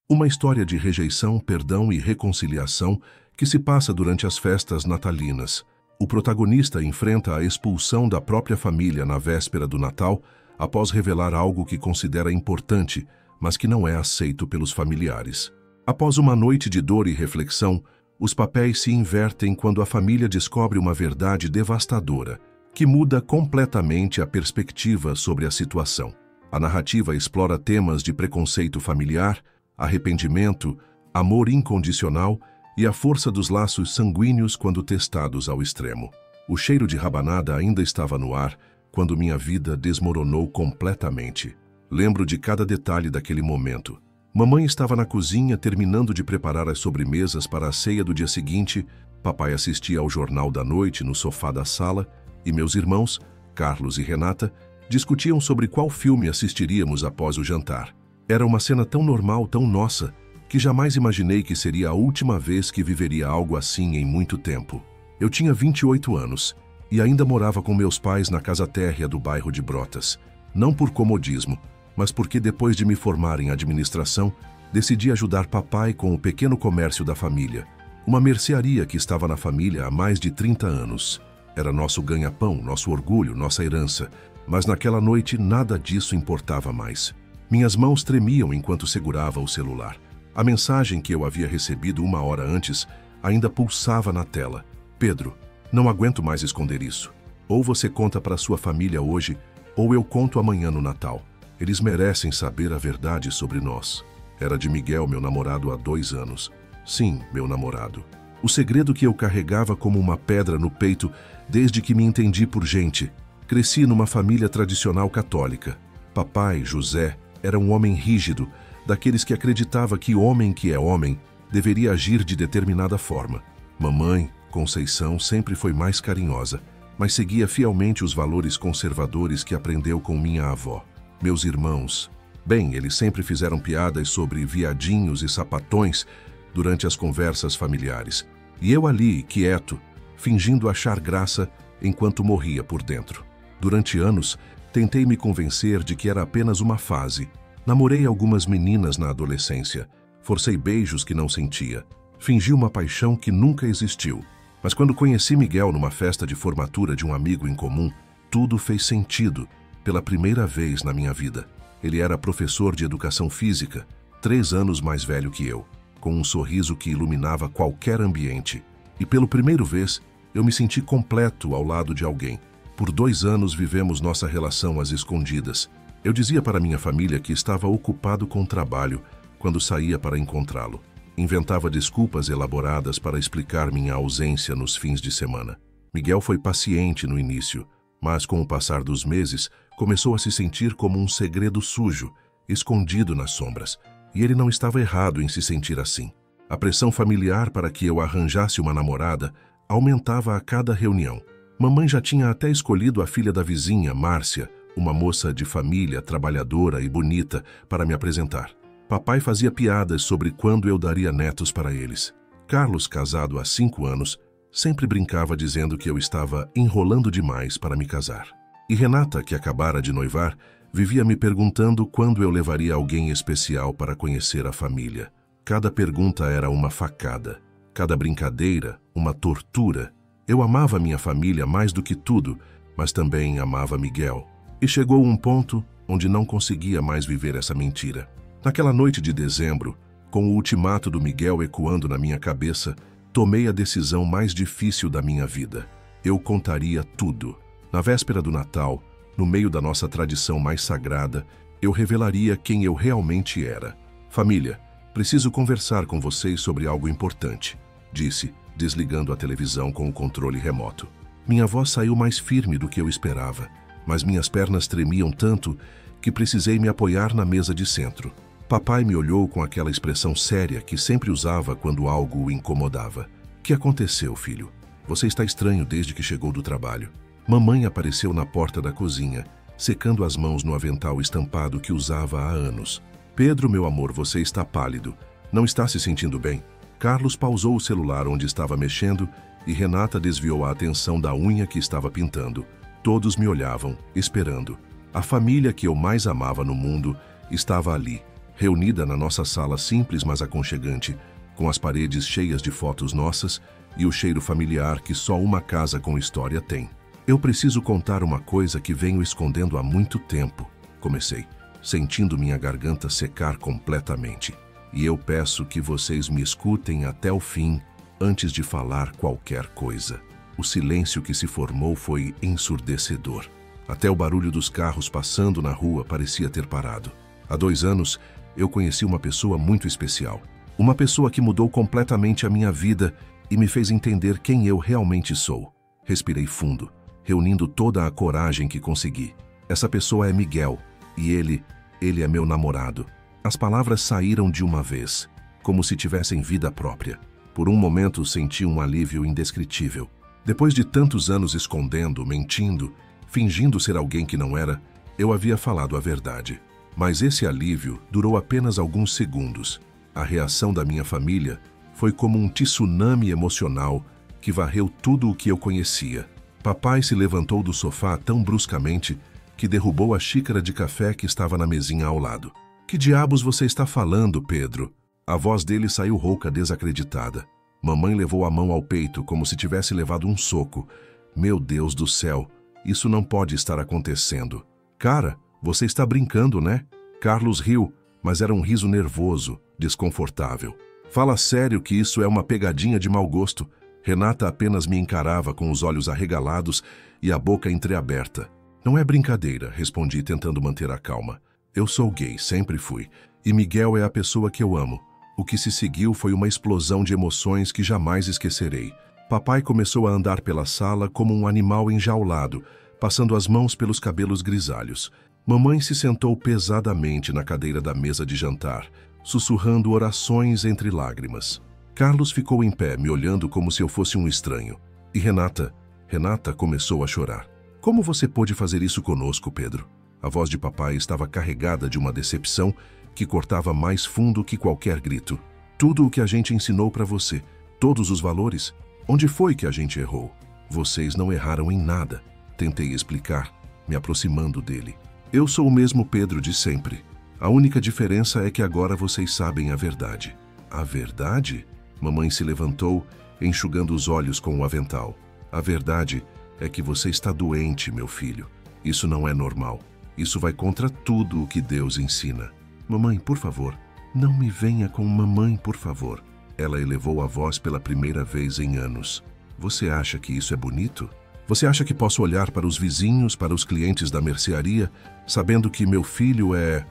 Uma história de rejeição, perdão e reconciliação que se passa durante as festas natalinas. O protagonista enfrenta a expulsão da própria família na véspera do Natal após revelar algo que considera importante, mas que não é aceito pelos familiares. Após uma noite de dor e reflexão, os papéis se invertem quando a família descobre uma verdade devastadora, que muda completamente a perspectiva sobre a situação. A narrativa explora temas de preconceito familiar, arrependimento, amor incondicional e a força dos laços sanguíneos quando testados ao extremo. O cheiro de rabanada ainda estava no ar quando minha vida desmoronou completamente. Lembro de cada detalhe daquele momento. Mamãe estava na cozinha terminando de preparar as sobremesas para a ceia do dia seguinte, papai assistia ao Jornal da Noite no sofá da sala e meus irmãos, Carlos e Renata, discutiam sobre qual filme assistiríamos após o jantar. Era uma cena tão normal, tão nossa, que jamais imaginei que seria a última vez que viveria algo assim em muito tempo. Eu tinha 28 anos e ainda morava com meus pais na casa térrea do bairro de Brotas. Não por comodismo, mas porque depois de me formar em administração, decidi ajudar papai com o pequeno comércio da família, uma mercearia que estava na família há mais de 30 anos. Era nosso ganha-pão, nosso orgulho, nossa herança, mas naquela noite nada disso importava mais. Minhas mãos tremiam enquanto segurava o celular. A mensagem que eu havia recebido uma hora antes ainda pulsava na tela. Pedro, não aguento mais esconder isso. Ou você conta para sua família hoje, ou eu conto amanhã no Natal. Eles merecem saber a verdade sobre nós. Era de Miguel, meu namorado há 2 anos. Sim, meu namorado. O segredo que eu carregava como uma pedra no peito desde que me entendi por gente. Cresci numa família tradicional católica. Papai, José, era um homem rígido, daqueles que acreditava que homem que é homem deveria agir de determinada forma. Mamãe, Conceição, sempre foi mais carinhosa, mas seguia fielmente os valores conservadores que aprendeu com minha avó. Meus irmãos, bem, eles sempre fizeram piadas sobre viadinhos e sapatões durante as conversas familiares. E eu ali, quieto, fingindo achar graça enquanto morria por dentro. Durante anos, tentei me convencer de que era apenas uma fase. Namorei algumas meninas na adolescência. Forcei beijos que não sentia. Fingi uma paixão que nunca existiu. Mas quando conheci Miguel numa festa de formatura de um amigo em comum, tudo fez sentido pela primeira vez na minha vida. Ele era professor de educação física, 3 anos mais velho que eu, com um sorriso que iluminava qualquer ambiente. E pela primeira vez, eu me senti completo ao lado de alguém. Por 2 anos vivemos nossa relação às escondidas. Eu dizia para minha família que estava ocupado com o trabalho quando saía para encontrá-lo. Inventava desculpas elaboradas para explicar minha ausência nos fins de semana. Miguel foi paciente no início, mas com o passar dos meses, começou a se sentir como um segredo sujo, escondido nas sombras. E ele não estava errado em se sentir assim. A pressão familiar para que eu arranjasse uma namorada aumentava a cada reunião. Mamãe já tinha até escolhido a filha da vizinha, Márcia, uma moça de família, trabalhadora e bonita, para me apresentar. Papai fazia piadas sobre quando eu daria netos para eles. Carlos, casado há 5 anos, sempre brincava dizendo que eu estava enrolando demais para me casar. E Renata, que acabara de noivar, vivia me perguntando quando eu levaria alguém especial para conhecer a família. Cada pergunta era uma facada, cada brincadeira, uma tortura. Eu amava minha família mais do que tudo, mas também amava Miguel. E chegou um ponto onde não conseguia mais viver essa mentira. Naquela noite de dezembro, com o ultimato do Miguel ecoando na minha cabeça, tomei a decisão mais difícil da minha vida. Eu contaria tudo. Na véspera do Natal, no meio da nossa tradição mais sagrada, eu revelaria quem eu realmente era. Família, preciso conversar com vocês sobre algo importante, disse, desligando a televisão com o controle remoto. Minha voz saiu mais firme do que eu esperava, mas minhas pernas tremiam tanto que precisei me apoiar na mesa de centro. Papai me olhou com aquela expressão séria que sempre usava quando algo o incomodava. O que aconteceu, filho? Você está estranho desde que chegou do trabalho. Mamãe apareceu na porta da cozinha, secando as mãos no avental estampado que usava há anos. Pedro, meu amor, você está pálido. Não está se sentindo bem? Carlos pausou o celular onde estava mexendo e Renata desviou a atenção da unha que estava pintando. Todos me olhavam, esperando. A família que eu mais amava no mundo estava ali, reunida na nossa sala simples mas aconchegante, com as paredes cheias de fotos nossas e o cheiro familiar que só uma casa com história tem. Eu preciso contar uma coisa que venho escondendo há muito tempo, comecei, sentindo minha garganta secar completamente. E eu peço que vocês me escutem até o fim, antes de falar qualquer coisa. O silêncio que se formou foi ensurdecedor. Até o barulho dos carros passando na rua parecia ter parado. Há 2 anos, eu conheci uma pessoa muito especial. Uma pessoa que mudou completamente a minha vida e me fez entender quem eu realmente sou. Respirei fundo, reunindo toda a coragem que consegui. Essa pessoa é Miguel, e ele é meu namorado. As palavras saíram de uma vez, como se tivessem vida própria. Por um momento senti um alívio indescritível. Depois de tantos anos escondendo, mentindo, fingindo ser alguém que não era, eu havia falado a verdade. Mas esse alívio durou apenas alguns segundos. A reação da minha família foi como um tsunami emocional que varreu tudo o que eu conhecia. Papai se levantou do sofá tão bruscamente que derrubou a xícara de café que estava na mesinha ao lado. "Que diabos você está falando, Pedro?" A voz dele saiu rouca, desacreditada. Mamãe levou a mão ao peito como se tivesse levado um soco. "Meu Deus do céu, isso não pode estar acontecendo." "Cara, você está brincando, né?" Carlos riu, mas era um riso nervoso, desconfortável. "Fala sério que isso é uma pegadinha de mau gosto." Renata apenas me encarava com os olhos arregalados e a boca entreaberta. "Não é brincadeira", respondi tentando manter a calma. "Eu sou gay, sempre fui, e Miguel é a pessoa que eu amo." O que se seguiu foi uma explosão de emoções que jamais esquecerei. Papai começou a andar pela sala como um animal enjaulado, passando as mãos pelos cabelos grisalhos. Mamãe se sentou pesadamente na cadeira da mesa de jantar, sussurrando orações entre lágrimas. Carlos ficou em pé, me olhando como se eu fosse um estranho. E Renata começou a chorar. "Como você pôde fazer isso conosco, Pedro?" A voz de papai estava carregada de uma decepção que cortava mais fundo que qualquer grito. "Tudo o que a gente ensinou para você, todos os valores, onde foi que a gente errou?" "Vocês não erraram em nada", tentei explicar, me aproximando dele. "Eu sou o mesmo Pedro de sempre. A única diferença é que agora vocês sabem a verdade." "A verdade?" Mamãe se levantou, enxugando os olhos com o avental. "A verdade é que você está doente, meu filho. Isso não é normal. Isso vai contra tudo o que Deus ensina." "Mamãe, por favor, não me venha com mamãe, por favor." Ela elevou a voz pela primeira vez em anos. "Você acha que isso é bonito? Você acha que posso olhar para os vizinhos, para os clientes da mercearia, sabendo que meu filho é...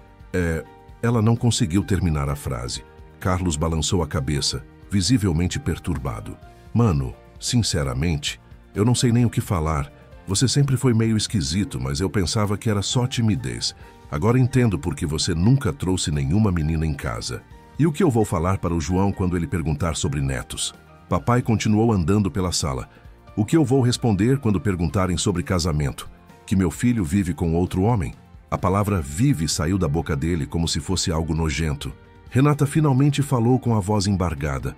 Ela não conseguiu terminar a frase. Carlos balançou a cabeça, visivelmente perturbado. "Mano, sinceramente, eu não sei nem o que falar. Você sempre foi meio esquisito, mas eu pensava que era só timidez. Agora entendo por que você nunca trouxe nenhuma menina em casa. E o que eu vou falar para o João quando ele perguntar sobre netos?" Papai continuou andando pela sala. "O que eu vou responder quando perguntarem sobre casamento? Que meu filho vive com outro homem?" A palavra "vive" saiu da boca dele como se fosse algo nojento. Renata finalmente falou com a voz embargada.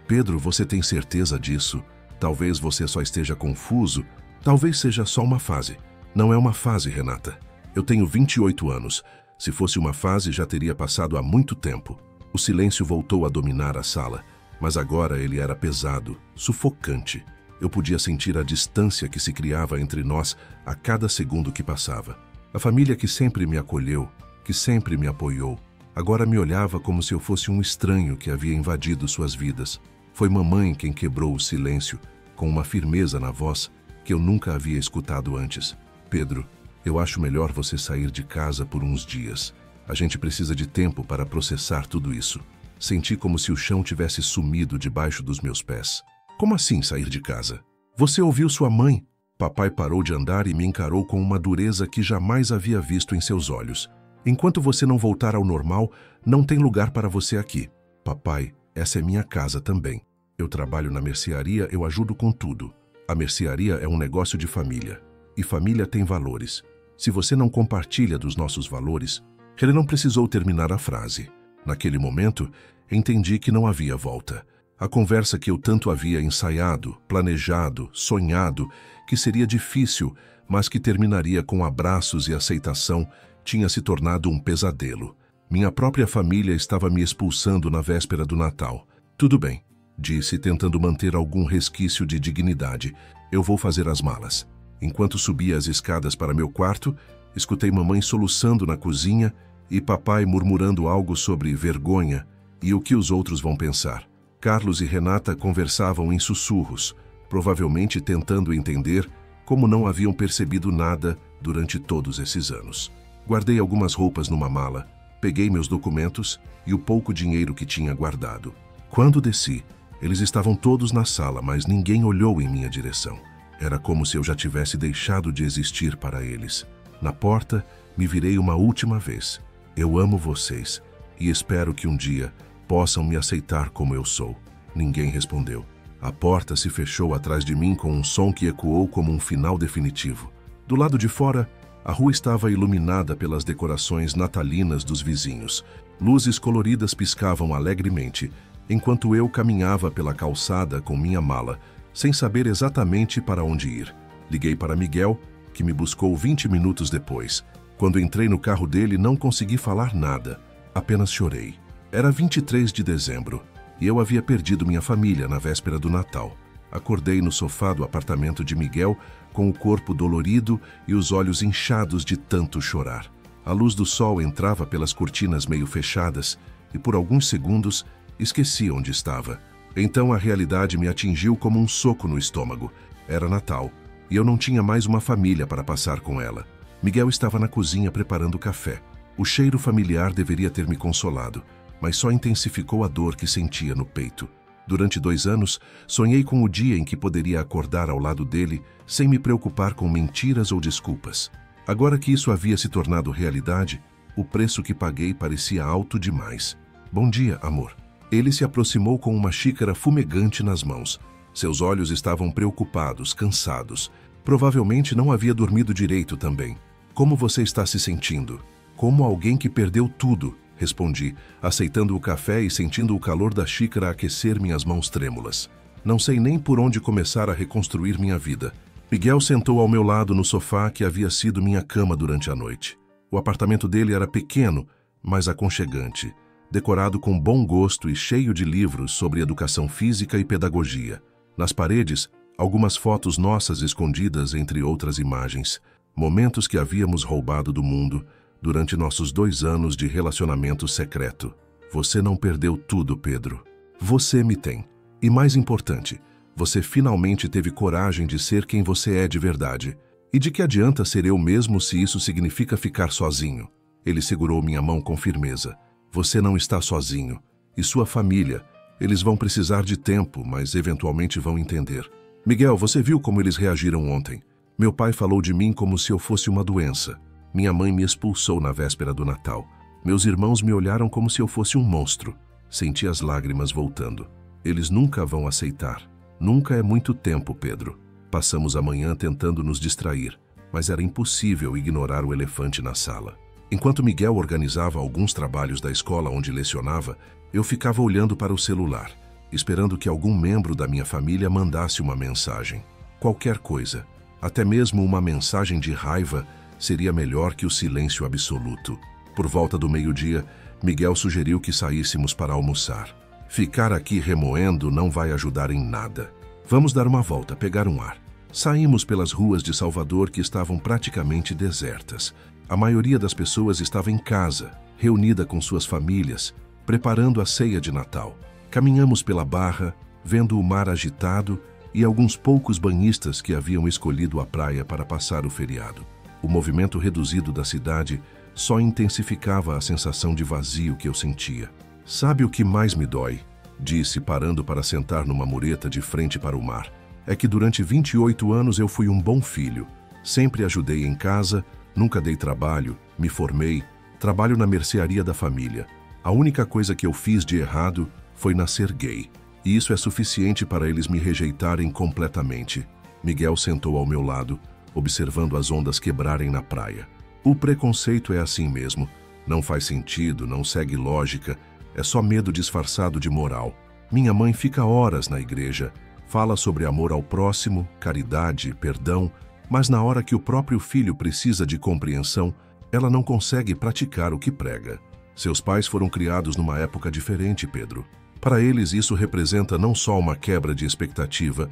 "Pedro, você tem certeza disso? Talvez você só esteja confuso. Talvez seja só uma fase." "Não é uma fase, Renata. Eu tenho 28 anos. Se fosse uma fase, já teria passado há muito tempo." O silêncio voltou a dominar a sala, mas agora ele era pesado, sufocante. Eu podia sentir a distância que se criava entre nós a cada segundo que passava. A família que sempre me acolheu, que sempre me apoiou, agora me olhava como se eu fosse um estranho que havia invadido suas vidas. Foi mamãe quem quebrou o silêncio, com uma firmeza na voz que eu nunca havia escutado antes. "Pedro, eu acho melhor você sair de casa por uns dias. A gente precisa de tempo para processar tudo isso." Senti como se o chão tivesse sumido debaixo dos meus pés. "Como assim sair de casa? Você ouviu sua mãe?" Papai parou de andar e me encarou com uma dureza que jamais havia visto em seus olhos. "Enquanto você não voltar ao normal, não tem lugar para você aqui." "Papai, essa é minha casa também. Eu trabalho na mercearia, eu ajudo com tudo. A mercearia é um negócio de família. E família tem valores. Se você não compartilha dos nossos valores..." Ele não precisou terminar a frase. Naquele momento, entendi que não havia volta. A conversa que eu tanto havia ensaiado, planejado, sonhado, que seria difícil, mas que terminaria com abraços e aceitação, tinha se tornado um pesadelo. Minha própria família estava me expulsando na véspera do Natal. Tudo bem, disse, tentando manter algum resquício de dignidade. Eu vou fazer as malas. Enquanto subia as escadas para meu quarto, escutei mamãe soluçando na cozinha e papai murmurando algo sobre vergonha e o que os outros vão pensar. Carlos e Renata conversavam em sussurros, provavelmente tentando entender como não haviam percebido nada durante todos esses anos. Guardei algumas roupas numa mala, peguei meus documentos e o pouco dinheiro que tinha guardado. Quando desci, eles estavam todos na sala, mas ninguém olhou em minha direção. Era como se eu já tivesse deixado de existir para eles. Na porta, me virei uma última vez. Eu amo vocês e espero que um dia possam me aceitar como eu sou. Ninguém respondeu. A porta se fechou atrás de mim com um som que ecoou como um final definitivo. Do lado de fora, a rua estava iluminada pelas decorações natalinas dos vizinhos. Luzes coloridas piscavam alegremente, enquanto eu caminhava pela calçada com minha mala, sem saber exatamente para onde ir. Liguei para Miguel, que me buscou 20 minutos depois. Quando entrei no carro dele, não consegui falar nada, apenas chorei. Era 23 de dezembro, e eu havia perdido minha família na véspera do Natal. Acordei no sofá do apartamento de Miguel, com o corpo dolorido e os olhos inchados de tanto chorar. A luz do sol entrava pelas cortinas meio fechadas, e por alguns segundos esqueci onde estava. Então a realidade me atingiu como um soco no estômago. Era Natal, e eu não tinha mais uma família para passar com ela. Miguel estava na cozinha preparando café. O cheiro familiar deveria ter me consolado, mas só intensificou a dor que sentia no peito. Durante 2 anos, sonhei com o dia em que poderia acordar ao lado dele sem me preocupar com mentiras ou desculpas. Agora que isso havia se tornado realidade, o preço que paguei parecia alto demais. Bom dia, amor. Ele se aproximou com uma xícara fumegante nas mãos. Seus olhos estavam preocupados, cansados. Provavelmente não havia dormido direito também. Como você está se sentindo? Como alguém que perdeu tudo, respondi, aceitando o café e sentindo o calor da xícara aquecer minhas mãos trêmulas. Não sei nem por onde começar a reconstruir minha vida. Miguel sentou ao meu lado no sofá que havia sido minha cama durante a noite. O apartamento dele era pequeno, mas aconchegante, decorado com bom gosto e cheio de livros sobre educação física e pedagogia. Nas paredes, algumas fotos nossas escondidas entre outras imagens, momentos que havíamos roubado do mundo durante nossos 2 anos de relacionamento secreto. Você não perdeu tudo, Pedro. Você me tem. E mais importante, você finalmente teve coragem de ser quem você é de verdade. E de que adianta ser eu mesmo se isso significa ficar sozinho? Ele segurou minha mão com firmeza. Você não está sozinho. E sua família, eles vão precisar de tempo, mas eventualmente vão entender. Miguel, você viu como eles reagiram ontem? Meu pai falou de mim como se eu fosse uma doença. Minha mãe me expulsou na véspera do Natal. Meus irmãos me olharam como se eu fosse um monstro. Senti as lágrimas voltando. Eles nunca vão aceitar. Nunca é muito tempo, Pedro. Passamos a manhã tentando nos distrair, mas era impossível ignorar o elefante na sala. Enquanto Miguel organizava alguns trabalhos da escola onde lecionava, eu ficava olhando para o celular, esperando que algum membro da minha família mandasse uma mensagem. Qualquer coisa, até mesmo uma mensagem de raiva, seria melhor que o silêncio absoluto. Por volta do meio-dia, Miguel sugeriu que saíssemos para almoçar. Ficar aqui remoendo não vai ajudar em nada. Vamos dar uma volta, pegar um ar. Saímos pelas ruas de Salvador que estavam praticamente desertas. A maioria das pessoas estava em casa, reunida com suas famílias, preparando a ceia de Natal. Caminhamos pela Barra, vendo o mar agitado e alguns poucos banhistas que haviam escolhido a praia para passar o feriado. O movimento reduzido da cidade só intensificava a sensação de vazio que eu sentia. Sabe o que mais me dói? Disse, parando para sentar numa mureta de frente para o mar. É que durante 28 anos eu fui um bom filho. Sempre ajudei em casa, nunca dei trabalho, me formei, trabalho na mercearia da família. A única coisa que eu fiz de errado foi nascer gay. E isso é suficiente para eles me rejeitarem completamente. Miguel sentou ao meu lado, observando as ondas quebrarem na praia. O preconceito é assim mesmo. Não faz sentido, não segue lógica, é só medo disfarçado de moral. Minha mãe fica horas na igreja, fala sobre amor ao próximo, caridade, perdão, mas na hora que o próprio filho precisa de compreensão, ela não consegue praticar o que prega. Seus pais foram criados numa época diferente, Pedro. Para eles, isso representa não só uma quebra de expectativa,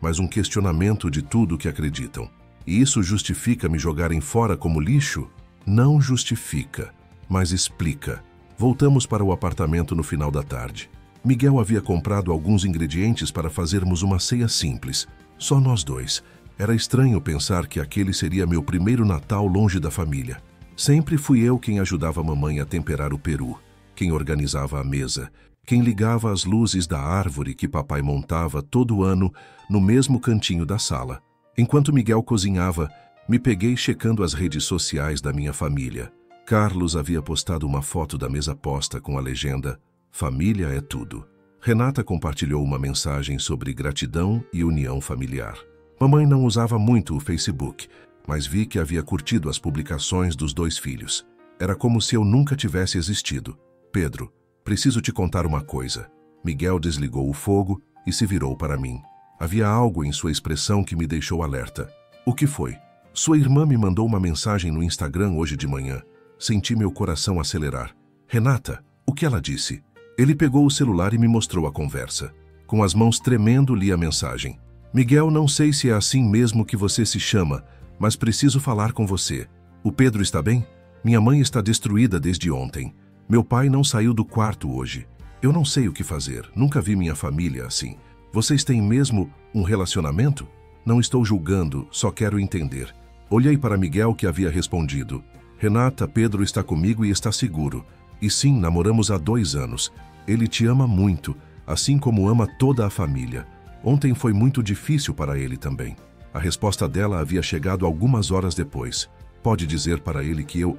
mas um questionamento de tudo o que acreditam. E isso justifica me jogarem fora como lixo? Não justifica, mas explica. Voltamos para o apartamento no final da tarde. Miguel havia comprado alguns ingredientes para fazermos uma ceia simples, só nós dois. Era estranho pensar que aquele seria meu primeiro Natal longe da família. Sempre fui eu quem ajudava a mamãe a temperar o peru, quem organizava a mesa, quem ligava as luzes da árvore que papai montava todo ano no mesmo cantinho da sala. Enquanto Miguel cozinhava, me peguei checando as redes sociais da minha família. Carlos havia postado uma foto da mesa posta com a legenda "Família é tudo". Renata compartilhou uma mensagem sobre gratidão e união familiar. Mamãe não usava muito o Facebook, mas vi que havia curtido as publicações dos 2 filhos. Era como se eu nunca tivesse existido. Pedro, preciso te contar uma coisa. Miguel desligou o fogo e se virou para mim. Havia algo em sua expressão que me deixou alerta. O que foi? Sua irmã me mandou uma mensagem no Instagram hoje de manhã. Senti meu coração acelerar. Renata, o que ela disse? Ele pegou o celular e me mostrou a conversa. Com as mãos tremendo, li a mensagem. Miguel, não sei se é assim mesmo que você se chama, mas preciso falar com você. O Pedro está bem? Minha mãe está destruída desde ontem. Meu pai não saiu do quarto hoje. Eu não sei o que fazer. Nunca vi minha família assim. Vocês têm mesmo um relacionamento? Não estou julgando, só quero entender. Olhei para Miguel, que havia respondido. Renata, Pedro está comigo e está seguro. E sim, namoramos há 2 anos. Ele te ama muito, assim como ama toda a família. Ontem foi muito difícil para ele também. A resposta dela havia chegado algumas horas depois. Pode dizer para ele que eu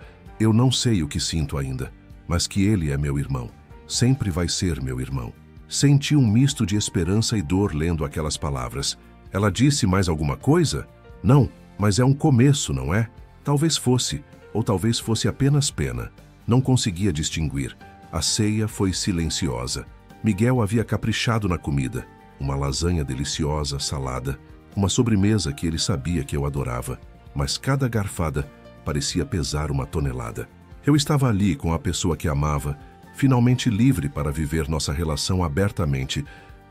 não sei o que sinto ainda, mas que ele é meu irmão. Sempre vai ser meu irmão. Senti um misto de esperança e dor lendo aquelas palavras. Ela disse mais alguma coisa? Não, mas é um começo, não é? Talvez fosse, ou talvez fosse apenas pena. Não conseguia distinguir. A ceia foi silenciosa. Miguel havia caprichado na comida. Uma lasanha deliciosa, salada, uma sobremesa que ele sabia que eu adorava, mas cada garfada parecia pesar uma tonelada. Eu estava ali com a pessoa que amava, finalmente livre para viver nossa relação abertamente,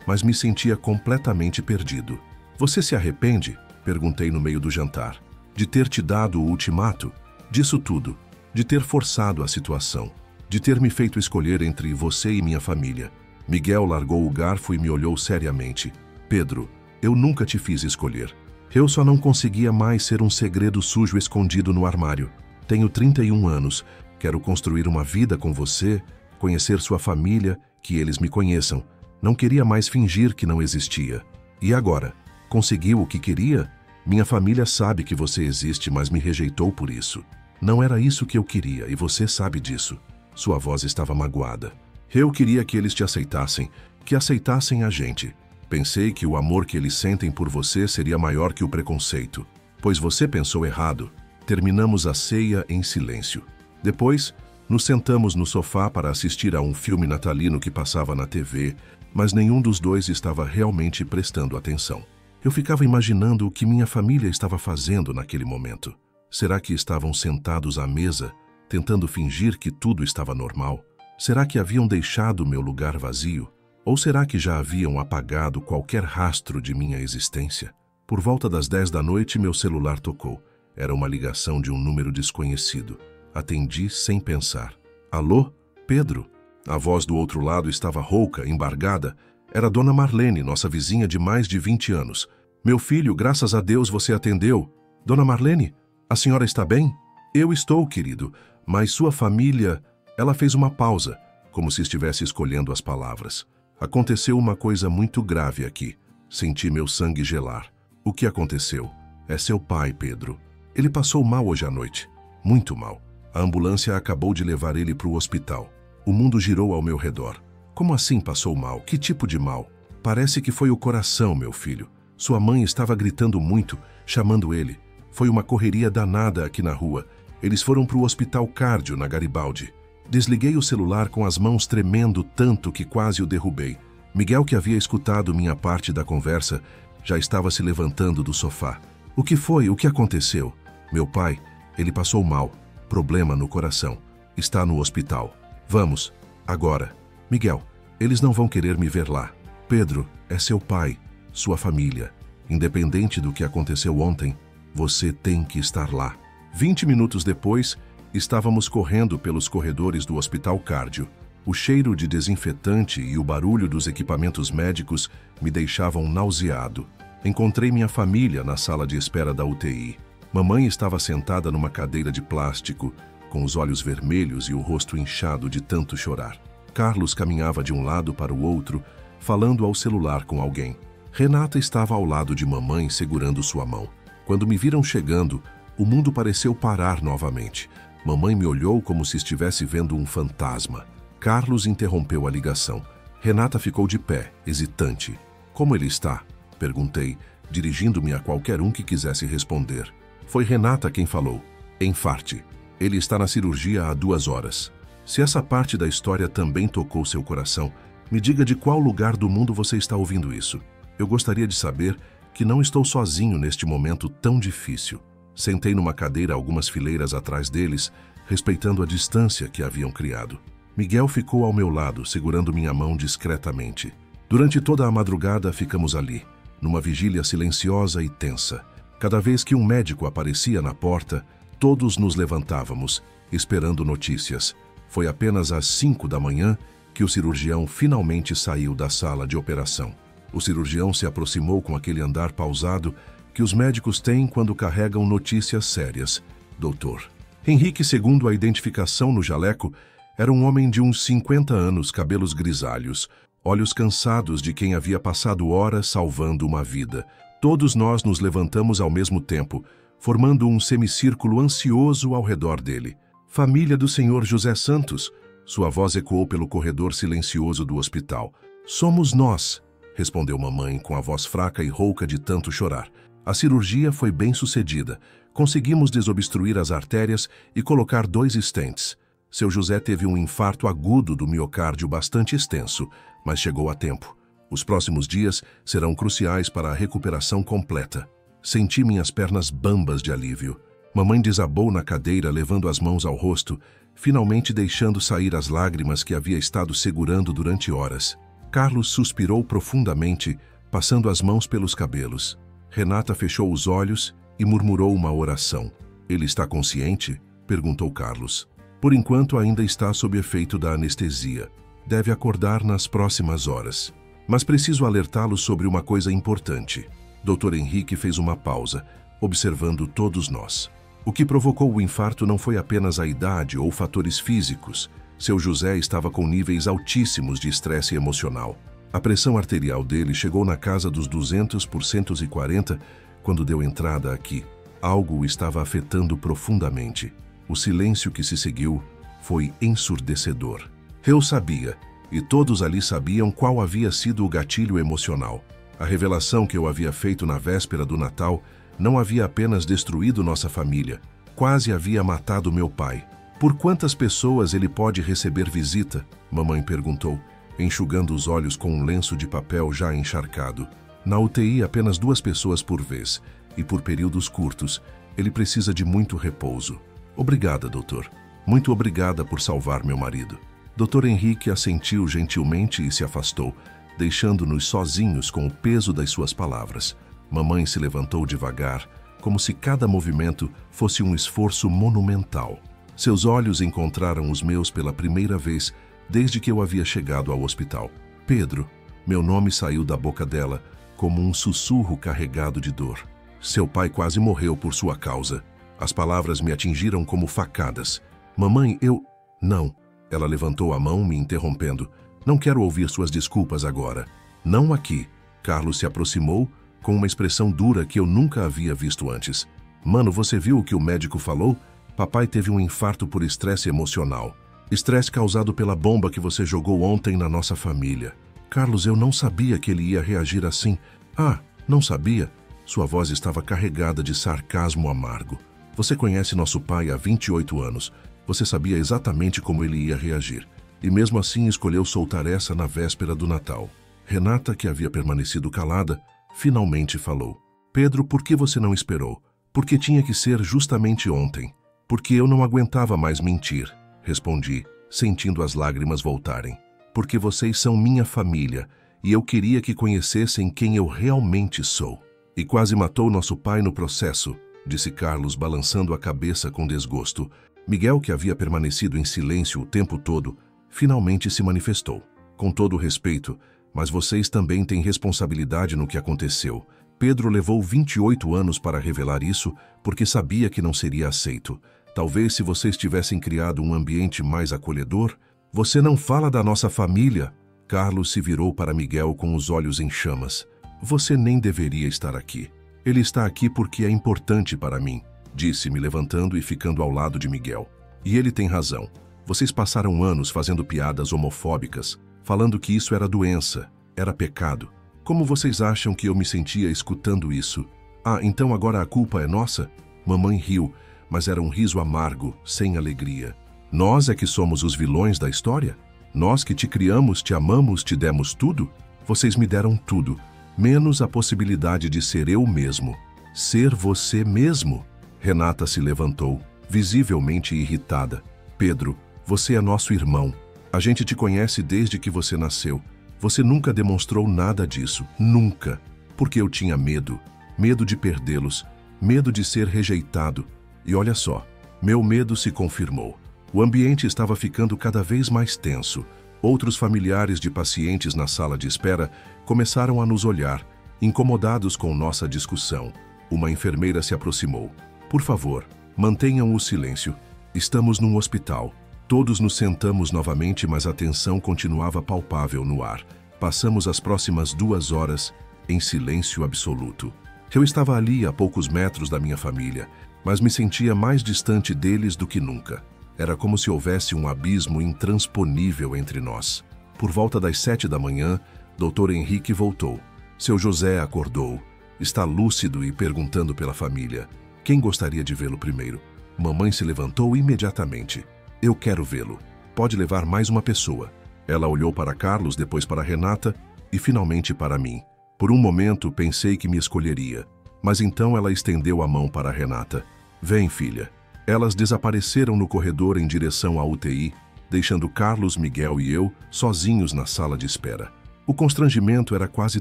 mas me sentia completamente perdido. Você se arrepende? Perguntei no meio do jantar. De ter te dado o ultimato? Disso tudo. De ter forçado a situação. De ter me feito escolher entre você e minha família. Miguel largou o garfo e me olhou seriamente. Pedro, eu nunca te fiz escolher. Eu só não conseguia mais ser um segredo sujo escondido no armário. Tenho 31 anos, quero construir uma vida com você, conhecer sua família, que eles me conheçam. Não queria mais fingir que não existia. E agora? Conseguiu o que queria? Minha família sabe que você existe, mas me rejeitou por isso. Não era isso que eu queria, e você sabe disso. Sua voz estava magoada. Eu queria que eles te aceitassem, que aceitassem a gente. Pensei que o amor que eles sentem por você seria maior que o preconceito. Pois você pensou errado. Terminamos a ceia em silêncio. Depois, nos sentamos no sofá para assistir a um filme natalino que passava na TV, mas nenhum dos dois estava realmente prestando atenção. Eu ficava imaginando o que minha família estava fazendo naquele momento. Será que estavam sentados à mesa, tentando fingir que tudo estava normal? Será que haviam deixado meu lugar vazio? Ou será que já haviam apagado qualquer rastro de minha existência? Por volta das 10 da noite, meu celular tocou. Era uma ligação de um número desconhecido. Atendi sem pensar. Alô? Pedro? A voz do outro lado estava rouca, embargada. Era Dona Marlene, nossa vizinha de mais de 20 anos. Meu filho, graças a Deus você atendeu. Dona Marlene, a senhora está bem? Eu estou, querido, mas sua família... Ela fez uma pausa, como se estivesse escolhendo as palavras. Aconteceu uma coisa muito grave aqui. Senti meu sangue gelar. O que aconteceu? É seu pai, Pedro. Ele passou mal hoje à noite. Muito mal. A ambulância acabou de levar ele para o hospital. O mundo girou ao meu redor. Como assim passou mal? Que tipo de mal? Parece que foi o coração, meu filho. Sua mãe estava gritando muito, chamando ele. Foi uma correria danada aqui na rua. Eles foram para o hospital cardio, na Garibaldi. Desliguei o celular com as mãos tremendo tanto que quase o derrubei. Miguel, que havia escutado minha parte da conversa, já estava se levantando do sofá. O que foi? O que aconteceu? Meu pai, ele passou mal. Problema no coração. Está no hospital. Vamos, agora. Miguel, eles não vão querer me ver lá. Pedro, é seu pai, sua família. Independente do que aconteceu ontem, você tem que estar lá. 20 minutos depois, estávamos correndo pelos corredores do Hospital Cardio. O cheiro de desinfetante e o barulho dos equipamentos médicos me deixavam nauseado. Encontrei minha família na sala de espera da UTI. Mamãe estava sentada numa cadeira de plástico, com os olhos vermelhos e o rosto inchado de tanto chorar. Carlos caminhava de um lado para o outro, falando ao celular com alguém. Renata estava ao lado de mamãe, segurando sua mão. Quando me viram chegando, o mundo pareceu parar novamente. Mamãe me olhou como se estivesse vendo um fantasma. Carlos interrompeu a ligação. Renata ficou de pé, hesitante. Como ele está? Perguntei, dirigindo-me a qualquer um que quisesse responder. Foi Renata quem falou. Enfarte. Ele está na cirurgia há 2 horas. Se essa parte da história também tocou seu coração, me diga de qual lugar do mundo você está ouvindo isso. Eu gostaria de saber que não estou sozinho neste momento tão difícil. Sentei numa cadeira algumas fileiras atrás deles, respeitando a distância que haviam criado. Miguel ficou ao meu lado, segurando minha mão discretamente. Durante toda a madrugada ficamos ali, numa vigília silenciosa e tensa. Cada vez que um médico aparecia na porta, todos nos levantávamos, esperando notícias. Foi apenas às 5 da manhã que o cirurgião finalmente saiu da sala de operação. O cirurgião se aproximou com aquele andar pausado que os médicos têm quando carregam notícias sérias. Doutor. Henrique, segundo a identificação no jaleco, era um homem de uns 50 anos, cabelos grisalhos, olhos cansados de quem havia passado horas salvando uma vida. Todos nós nos levantamos ao mesmo tempo, formando um semicírculo ansioso ao redor dele. Família do Sr. José Santos, sua voz ecoou pelo corredor silencioso do hospital. Somos nós, respondeu mamãe com a voz fraca e rouca de tanto chorar. A cirurgia foi bem sucedida. Conseguimos desobstruir as artérias e colocar 2 stents. Seu José teve um infarto agudo do miocárdio bastante extenso, mas chegou a tempo. Os próximos dias serão cruciais para a recuperação completa. Senti minhas pernas bambas de alívio. Mamãe desabou na cadeira, levando as mãos ao rosto, finalmente deixando sair as lágrimas que havia estado segurando durante horas. Carlos suspirou profundamente, passando as mãos pelos cabelos. Renata fechou os olhos e murmurou uma oração. Ele está consciente? Perguntou Carlos. Por enquanto ainda está sob efeito da anestesia. Deve acordar nas próximas horas. Mas preciso alertá-lo sobre uma coisa importante. Dr. Henrique fez uma pausa, observando todos nós. O que provocou o infarto não foi apenas a idade ou fatores físicos. Seu José estava com níveis altíssimos de estresse emocional. A pressão arterial dele chegou na casa dos 200 por 140 quando deu entrada aqui. Algo o estava afetando profundamente. O silêncio que se seguiu foi ensurdecedor. Eu sabia, e todos ali sabiam qual havia sido o gatilho emocional. A revelação que eu havia feito na véspera do Natal não havia apenas destruído nossa família, quase havia matado meu pai. Por quantas pessoas ele pode receber visita? Mamãe perguntou, enxugando os olhos com um lenço de papel já encharcado. Na UTI, apenas 2 pessoas por vez, e por períodos curtos. Ele precisa de muito repouso. Obrigada, doutor. Muito obrigada por salvar meu marido. Dr. Henrique assentiu gentilmente e se afastou, deixando-nos sozinhos com o peso das suas palavras. Mamãe se levantou devagar, como se cada movimento fosse um esforço monumental. Seus olhos encontraram os meus pela primeira vez desde que eu havia chegado ao hospital. Pedro, meu nome saiu da boca dela como um sussurro carregado de dor. Seu pai quase morreu por sua causa. As palavras me atingiram como facadas. Mamãe, eu... Não. Ela levantou a mão, me interrompendo. Não quero ouvir suas desculpas agora. Não aqui. Carlos se aproximou com uma expressão dura que eu nunca havia visto antes. Mano, você viu o que o médico falou? Papai teve um infarto por estresse emocional. Estresse causado pela bomba que você jogou ontem na nossa família. Carlos, eu não sabia que ele ia reagir assim. Ah, não sabia? Sua voz estava carregada de sarcasmo amargo. Você conhece nosso pai há 28 anos. Você sabia exatamente como ele ia reagir. E mesmo assim escolheu soltar essa na véspera do Natal. Renata, que havia permanecido calada, finalmente falou. Pedro, por que você não esperou? Porque tinha que ser justamente ontem. Porque eu não aguentava mais mentir, respondi, sentindo as lágrimas voltarem. Porque vocês são minha família e eu queria que conhecessem quem eu realmente sou. E quase matou nosso pai no processo, disse Carlos, balançando a cabeça com desgosto. Miguel, que havia permanecido em silêncio o tempo todo, finalmente se manifestou. Com todo o respeito, mas vocês também têm responsabilidade no que aconteceu. Pedro levou 28 anos para revelar isso porque sabia que não seria aceito. Talvez se vocês tivessem criado um ambiente mais acolhedor... Você não fala da nossa família? Carlos se virou para Miguel com os olhos em chamas. Você nem deveria estar aqui. Ele está aqui porque é importante para mim, disse-me levantando e ficando ao lado de Miguel. E ele tem razão. Vocês passaram anos fazendo piadas homofóbicas, falando que isso era doença, era pecado. Como vocês acham que eu me sentia escutando isso? Ah, então agora a culpa é nossa? Mamãe riu, mas era um riso amargo, sem alegria. Nós é que somos os vilões da história? Nós que te criamos, te amamos, te demos tudo? Vocês me deram tudo, menos a possibilidade de ser eu mesmo. Ser você mesmo? Renata se levantou, visivelmente irritada. Pedro, você é nosso irmão. A gente te conhece desde que você nasceu. Você nunca demonstrou nada disso, nunca. Porque eu tinha medo. Medo de perdê-los, medo de ser rejeitado. E olha só, meu medo se confirmou. O ambiente estava ficando cada vez mais tenso. Outros familiares de pacientes na sala de espera começaram a nos olhar, incomodados com nossa discussão. Uma enfermeira se aproximou. Por favor, mantenham o silêncio. Estamos num hospital. Todos nos sentamos novamente, mas a tensão continuava palpável no ar. Passamos as próximas 2 horas em silêncio absoluto. Eu estava ali a poucos metros da minha família, mas me sentia mais distante deles do que nunca. Era como se houvesse um abismo intransponível entre nós. Por volta das 7 da manhã, Dr. Henrique voltou. Seu José acordou. Está lúcido e perguntando pela família. Quem gostaria de vê-lo primeiro? Mamãe se levantou imediatamente. Eu quero vê-lo. Pode levar mais uma pessoa. Ela olhou para Carlos, depois para Renata e finalmente para mim. Por um momento pensei que me escolheria, mas então ela estendeu a mão para Renata. Vem, filha. Elas desapareceram no corredor em direção à UTI, deixando Carlos, Miguel e eu sozinhos na sala de espera. O constrangimento era quase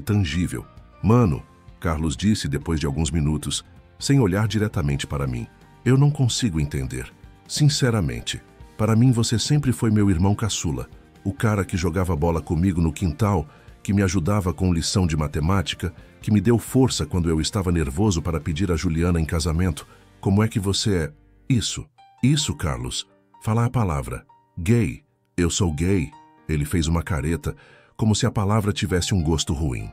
tangível. Mano, Carlos disse depois de alguns minutos, sem olhar diretamente para mim. Eu não consigo entender. Sinceramente, para mim você sempre foi meu irmão caçula, o cara que jogava bola comigo no quintal, que me ajudava com lição de matemática, que me deu força quando eu estava nervoso para pedir a Juliana em casamento. Como é que você é... Isso, Carlos. Fala a palavra. Gay. Eu sou gay. Ele fez uma careta, como se a palavra tivesse um gosto ruim.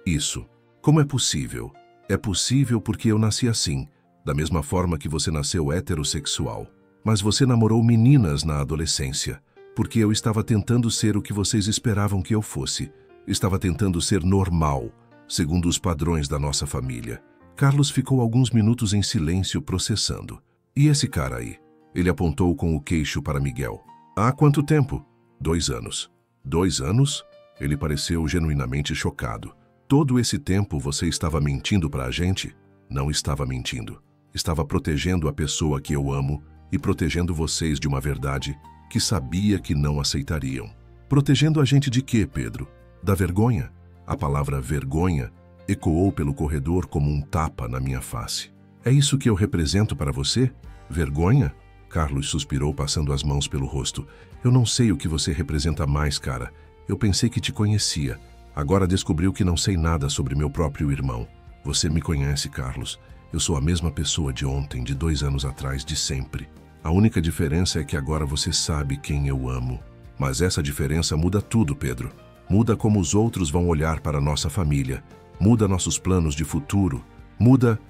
Isso. Como é possível? É possível porque eu nasci assim, da mesma forma que você nasceu heterossexual. Mas você namorou meninas na adolescência, porque eu estava tentando ser o que vocês esperavam que eu fosse. Estava tentando ser normal, segundo os padrões da nossa família. Carlos ficou alguns minutos em silêncio processando. E esse cara aí? Ele apontou com o queixo para Miguel. Há quanto tempo? 2 anos. 2 anos? Ele pareceu genuinamente chocado. Todo esse tempo você estava mentindo para a gente? Não estava mentindo. Estava protegendo a pessoa que eu amo e protegendo vocês de uma verdade que sabia que não aceitariam. Protegendo a gente de quê, Pedro? Da vergonha? A palavra vergonha ecoou pelo corredor como um tapa na minha face. É isso que eu represento para você? Vergonha? Carlos suspirou, passando as mãos pelo rosto. Eu não sei o que você representa mais, cara. Eu pensei que te conhecia. Agora descobriu que não sei nada sobre meu próprio irmão. Você me conhece, Carlos. Eu sou a mesma pessoa de ontem, de 2 anos atrás, de sempre. A única diferença é que agora você sabe quem eu amo. Mas essa diferença muda tudo, Pedro. Muda como os outros vão olhar para nossa família. Muda nossos planos de futuro. Muda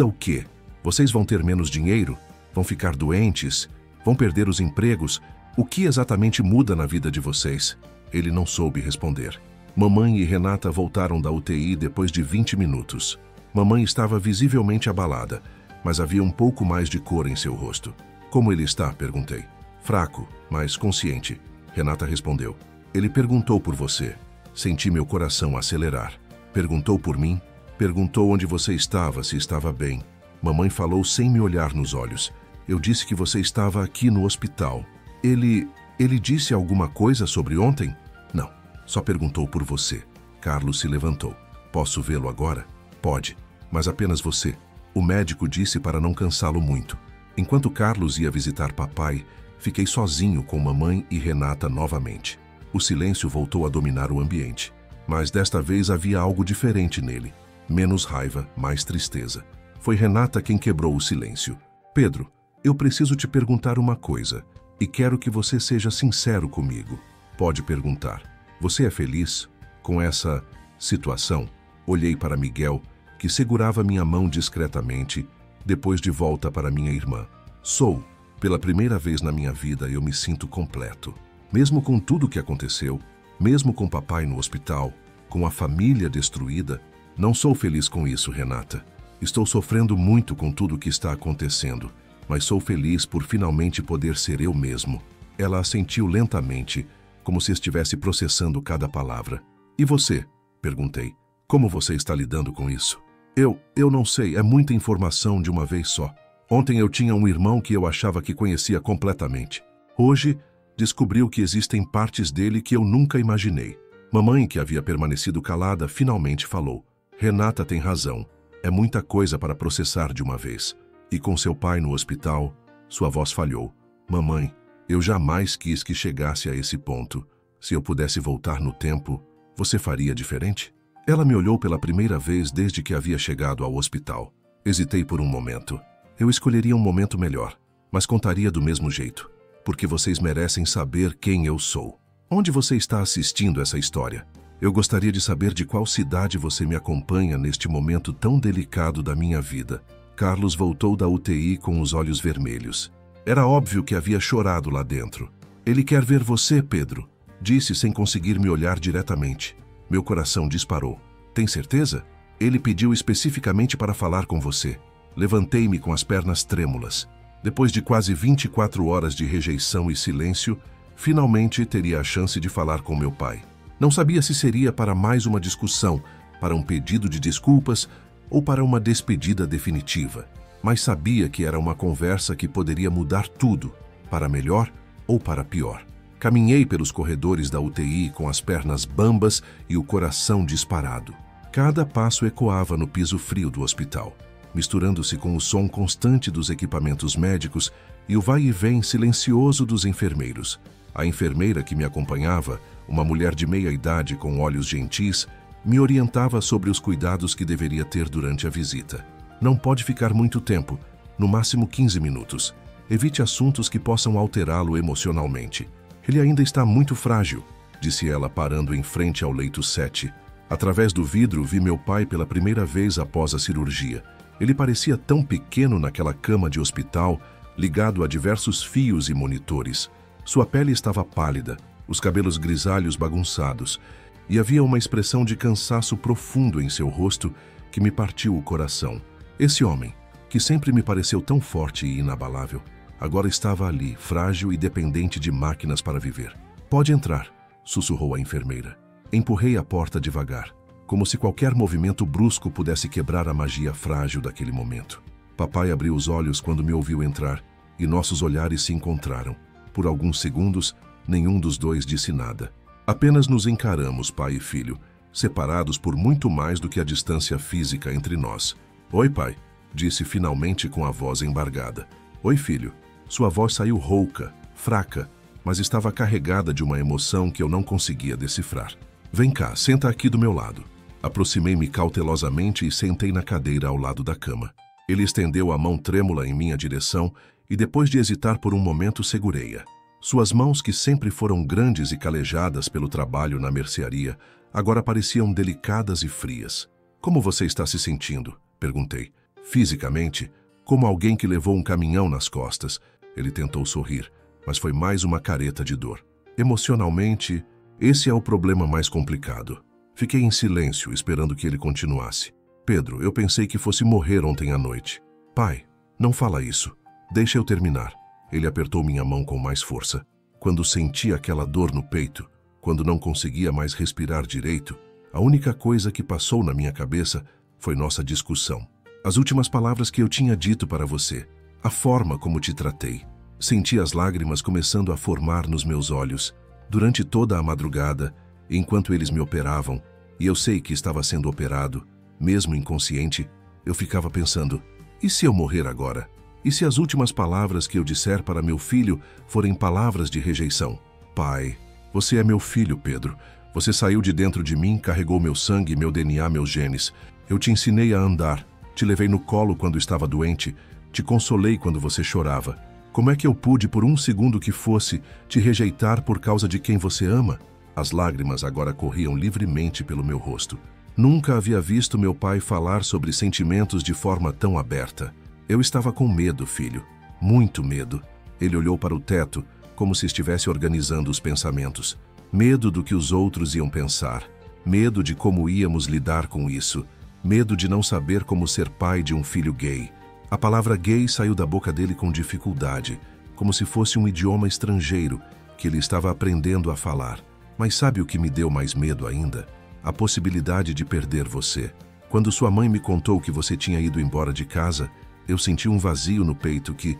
o quê? Vocês vão ter menos dinheiro? Vão ficar doentes? Vão perder os empregos? O que exatamente muda na vida de vocês? Ele não soube responder. Mamãe e Renata voltaram da UTI depois de 20 minutos. Mamãe estava visivelmente abalada, mas havia um pouco mais de cor em seu rosto. Como ele está? Perguntei. Fraco, mas consciente. Renata respondeu. Ele perguntou por você. Senti meu coração acelerar. Perguntou por mim. Perguntou onde você estava, se estava bem. Mamãe falou sem me olhar nos olhos. Eu disse que você estava aqui no hospital. Ele Ele disse alguma coisa sobre ontem? Não, só perguntou por você. Carlos se levantou. Posso vê-lo agora? Pode, mas apenas você. O médico disse para não cansá-lo muito. Enquanto Carlos ia visitar papai, fiquei sozinho com mamãe e Renata novamente. O silêncio voltou a dominar o ambiente, mas desta vez havia algo diferente nele. Menos raiva, mais tristeza. Foi Renata quem quebrou o silêncio. Pedro, eu preciso te perguntar uma coisa, e quero que você seja sincero comigo. Pode perguntar. Você é feliz com essa situação? Olhei para Miguel, que segurava minha mão discretamente, depois de volta para minha irmã. Sou. Pela primeira vez na minha vida eu me sinto completo. Mesmo com tudo o que aconteceu, mesmo com papai no hospital, com a família destruída, não sou feliz com isso, Renata. Estou sofrendo muito com tudo o que está acontecendo, mas sou feliz por finalmente poder ser eu mesmo. Ela assentiu lentamente, como se estivesse processando cada palavra. E você? Perguntei. Como você está lidando com isso? Eu não sei, é muita informação de uma vez só. Ontem eu tinha um irmão que eu achava que conhecia completamente. Hoje, descobriu que existem partes dele que eu nunca imaginei. Mamãe, que havia permanecido calada, finalmente falou. Renata tem razão. É muita coisa para processar de uma vez. E com seu pai no hospital, sua voz falhou. Mamãe, eu jamais quis que chegasse a esse ponto. Se eu pudesse voltar no tempo, você faria diferente? Ela me olhou pela primeira vez desde que havia chegado ao hospital. Hesitei por um momento. Eu escolheria um momento melhor, mas contaria do mesmo jeito, porque vocês merecem saber quem eu sou. Onde você está assistindo essa história? Eu gostaria de saber de qual cidade você me acompanha neste momento tão delicado da minha vida. Carlos voltou da UTI com os olhos vermelhos. Era óbvio que havia chorado lá dentro. Ele quer ver você, Pedro, disse sem conseguir me olhar diretamente. Meu coração disparou. Tem certeza? Ele pediu especificamente para falar com você. Levantei-me com as pernas trêmulas. Depois de quase 24 horas de rejeição e silêncio, finalmente teria a chance de falar com meu pai. Não sabia se seria para mais uma discussão, para um pedido de desculpas ou para uma despedida definitiva. Mas sabia que era uma conversa que poderia mudar tudo, para melhor ou para pior. Caminhei pelos corredores da UTI com as pernas bambas e o coração disparado. Cada passo ecoava no piso frio do hospital, misturando-se com o som constante dos equipamentos médicos e o vai e vem silencioso dos enfermeiros. A enfermeira que me acompanhava, uma mulher de meia idade com olhos gentis, me orientava sobre os cuidados que deveria ter durante a visita. Não pode ficar muito tempo, no máximo 15 minutos. Evite assuntos que possam alterá-lo emocionalmente. Ele ainda está muito frágil, disse ela parando em frente ao leito 7. Através do vidro vi meu pai pela primeira vez após a cirurgia. Ele parecia tão pequeno naquela cama de hospital, ligado a diversos fios e monitores. Sua pele estava pálida, os cabelos grisalhos bagunçados, e havia uma expressão de cansaço profundo em seu rosto que me partiu o coração. Esse homem, que sempre me pareceu tão forte e inabalável, agora estava ali, frágil e dependente de máquinas para viver. Pode entrar, sussurrou a enfermeira. Empurrei a porta devagar, como se qualquer movimento brusco pudesse quebrar a magia frágil daquele momento. Papai abriu os olhos quando me ouviu entrar e nossos olhares se encontraram. Por alguns segundos, nenhum dos dois disse nada. Apenas nos encaramos, pai e filho, separados por muito mais do que a distância física entre nós. Oi, pai, disse finalmente com a voz embargada. Oi, filho. Sua voz saiu rouca, fraca, mas estava carregada de uma emoção que eu não conseguia decifrar. Vem cá, senta aqui do meu lado. Aproximei-me cautelosamente e sentei na cadeira ao lado da cama. Ele estendeu a mão trêmula em minha direção e depois de hesitar por um momento segurei-a. Suas mãos, que sempre foram grandes e calejadas pelo trabalho na mercearia, agora pareciam delicadas e frias. Como você está se sentindo? Perguntei. Fisicamente, como alguém que levou um caminhão nas costas. Ele tentou sorrir, mas foi mais uma careta de dor. Emocionalmente, esse é o problema mais complicado. Fiquei em silêncio, esperando que ele continuasse. Pedro, eu pensei que fosse morrer ontem à noite. Pai, não fala isso. Deixa eu terminar. Ele apertou minha mão com mais força. Quando senti aquela dor no peito, quando não conseguia mais respirar direito, a única coisa que passou na minha cabeça foi nossa discussão. As últimas palavras que eu tinha dito para você, a forma como te tratei. Senti as lágrimas começando a formar nos meus olhos. Durante toda a madrugada, enquanto eles me operavam, e eu sei que estava sendo operado, mesmo inconsciente, eu ficava pensando, e se eu morrer agora? E se as últimas palavras que eu disser para meu filho forem palavras de rejeição? Pai, você é meu filho, Pedro. Você saiu de dentro de mim, carregou meu sangue, meu DNA, meus genes. Eu te ensinei a andar, te levei no colo quando estava doente, te consolei quando você chorava. Como é que eu pude, por um segundo que fosse, te rejeitar por causa de quem você ama? As lágrimas agora corriam livremente pelo meu rosto. Nunca havia visto meu pai falar sobre sentimentos de forma tão aberta. Eu estava com medo, filho. Muito medo. Ele olhou para o teto, como se estivesse organizando os pensamentos. Medo do que os outros iam pensar. Medo de como íamos lidar com isso. Medo de não saber como ser pai de um filho gay. A palavra gay saiu da boca dele com dificuldade, como se fosse um idioma estrangeiro que ele estava aprendendo a falar. Mas sabe o que me deu mais medo ainda? A possibilidade de perder você. Quando sua mãe me contou que você tinha ido embora de casa, eu senti um vazio no peito que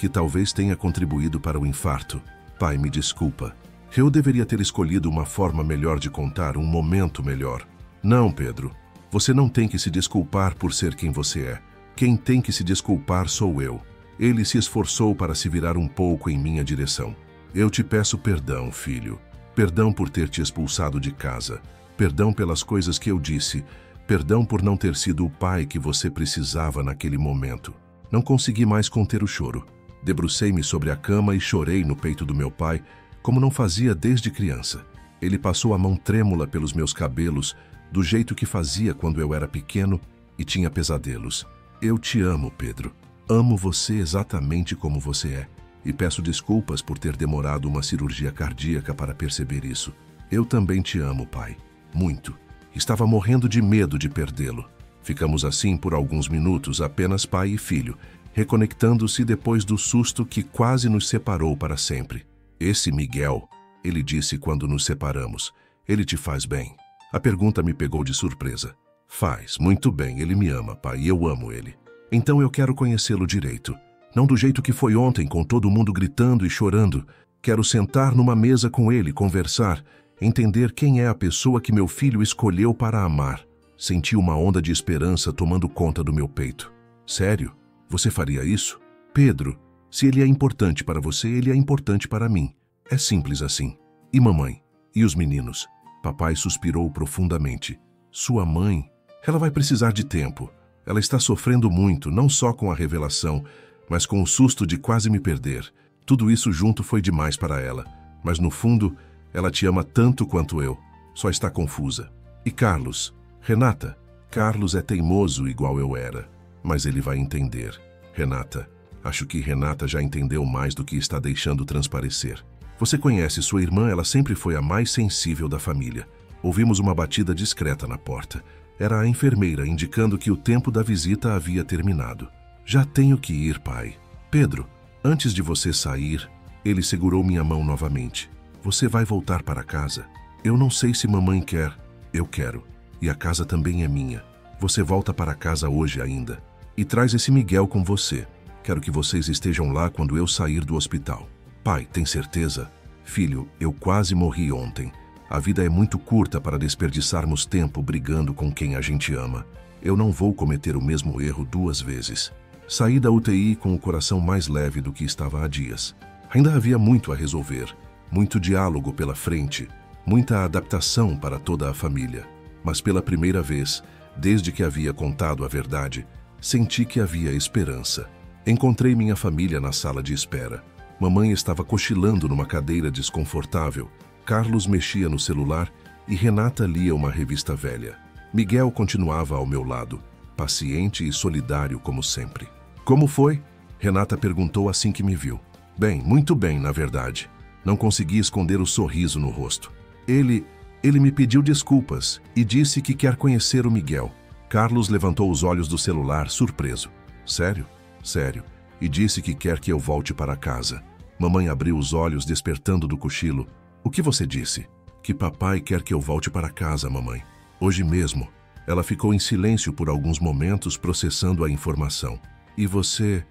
talvez tenha contribuído para o infarto. Pai, me desculpa. Eu deveria ter escolhido uma forma melhor de contar, um momento melhor. Não, Pedro. Você não tem que se desculpar por ser quem você é. Quem tem que se desculpar sou eu. Ele se esforçou para se virar um pouco em minha direção. Eu te peço perdão, filho. Perdão por ter te expulsado de casa. Perdão pelas coisas que eu disse. Perdão por não ter sido o pai que você precisava naquele momento. Não consegui mais conter o choro. Debrucei-me sobre a cama e chorei no peito do meu pai, como não fazia desde criança. Ele passou a mão trêmula pelos meus cabelos, do jeito que fazia quando eu era pequeno e tinha pesadelos. Eu te amo, Pedro. Amo você exatamente como você é. E peço desculpas por ter demorado uma cirurgia cardíaca para perceber isso. Eu também te amo, pai. Muito. Estava morrendo de medo de perdê-lo. Ficamos assim por alguns minutos, apenas pai e filho, reconectando-se depois do susto que quase nos separou para sempre. Esse Miguel, ele disse quando nos separamos, ele te faz bem. A pergunta me pegou de surpresa. Faz, muito bem, ele me ama, pai, e eu amo ele. Então eu quero conhecê-lo direito. Não do jeito que foi ontem, com todo mundo gritando e chorando. Quero sentar numa mesa com ele, conversar, entender quem é a pessoa que meu filho escolheu para amar. Senti uma onda de esperança tomando conta do meu peito. Sério? Você faria isso? Pedro, se ele é importante para você, ele é importante para mim. É simples assim. E mamãe? E os meninos? Papai suspirou profundamente. Sua mãe? Ela vai precisar de tempo. Ela está sofrendo muito, não só com a revelação, mas com o susto de quase me perder. Tudo isso junto foi demais para ela. Mas no fundo, ela te ama tanto quanto eu. Só está confusa. E Carlos? Renata? Carlos é teimoso igual eu era. Mas ele vai entender. Renata. Acho que Renata já entendeu mais do que está deixando transparecer. Você conhece sua irmã, ela sempre foi a mais sensível da família. Ouvimos uma batida discreta na porta. Era a enfermeira indicando que o tempo da visita havia terminado. Já tenho que ir, pai. Pedro, antes de você sair, ele segurou minha mão novamente. Você vai voltar para casa? Eu não sei se mamãe quer. Eu quero. E a casa também é minha. Você volta para casa hoje ainda. E traz esse Miguel com você. Quero que vocês estejam lá quando eu sair do hospital. Pai, tem certeza? Filho, eu quase morri ontem. A vida é muito curta para desperdiçarmos tempo brigando com quem a gente ama. Eu não vou cometer o mesmo erro 2 vezes. Saí da UTI com o coração mais leve do que estava há dias. Ainda havia muito a resolver, muito diálogo pela frente, muita adaptação para toda a família. Mas pela primeira vez, desde que havia contado a verdade, senti que havia esperança. Encontrei minha família na sala de espera. Mamãe estava cochilando numa cadeira desconfortável. Carlos mexia no celular e Renata lia uma revista velha. Miguel continuava ao meu lado, paciente e solidário como sempre. Como foi? Renata perguntou assim que me viu. Bem, muito bem, na verdade. Não consegui esconder o sorriso no rosto. Ele me pediu desculpas e disse que quer conhecer o Miguel. Carlos levantou os olhos do celular, surpreso. Sério? Sério. E disse que quer que eu volte para casa. Mamãe abriu os olhos, despertando do cochilo. O que você disse? Que papai quer que eu volte para casa, mamãe. Hoje mesmo. Ela ficou em silêncio por alguns momentos, processando a informação. E você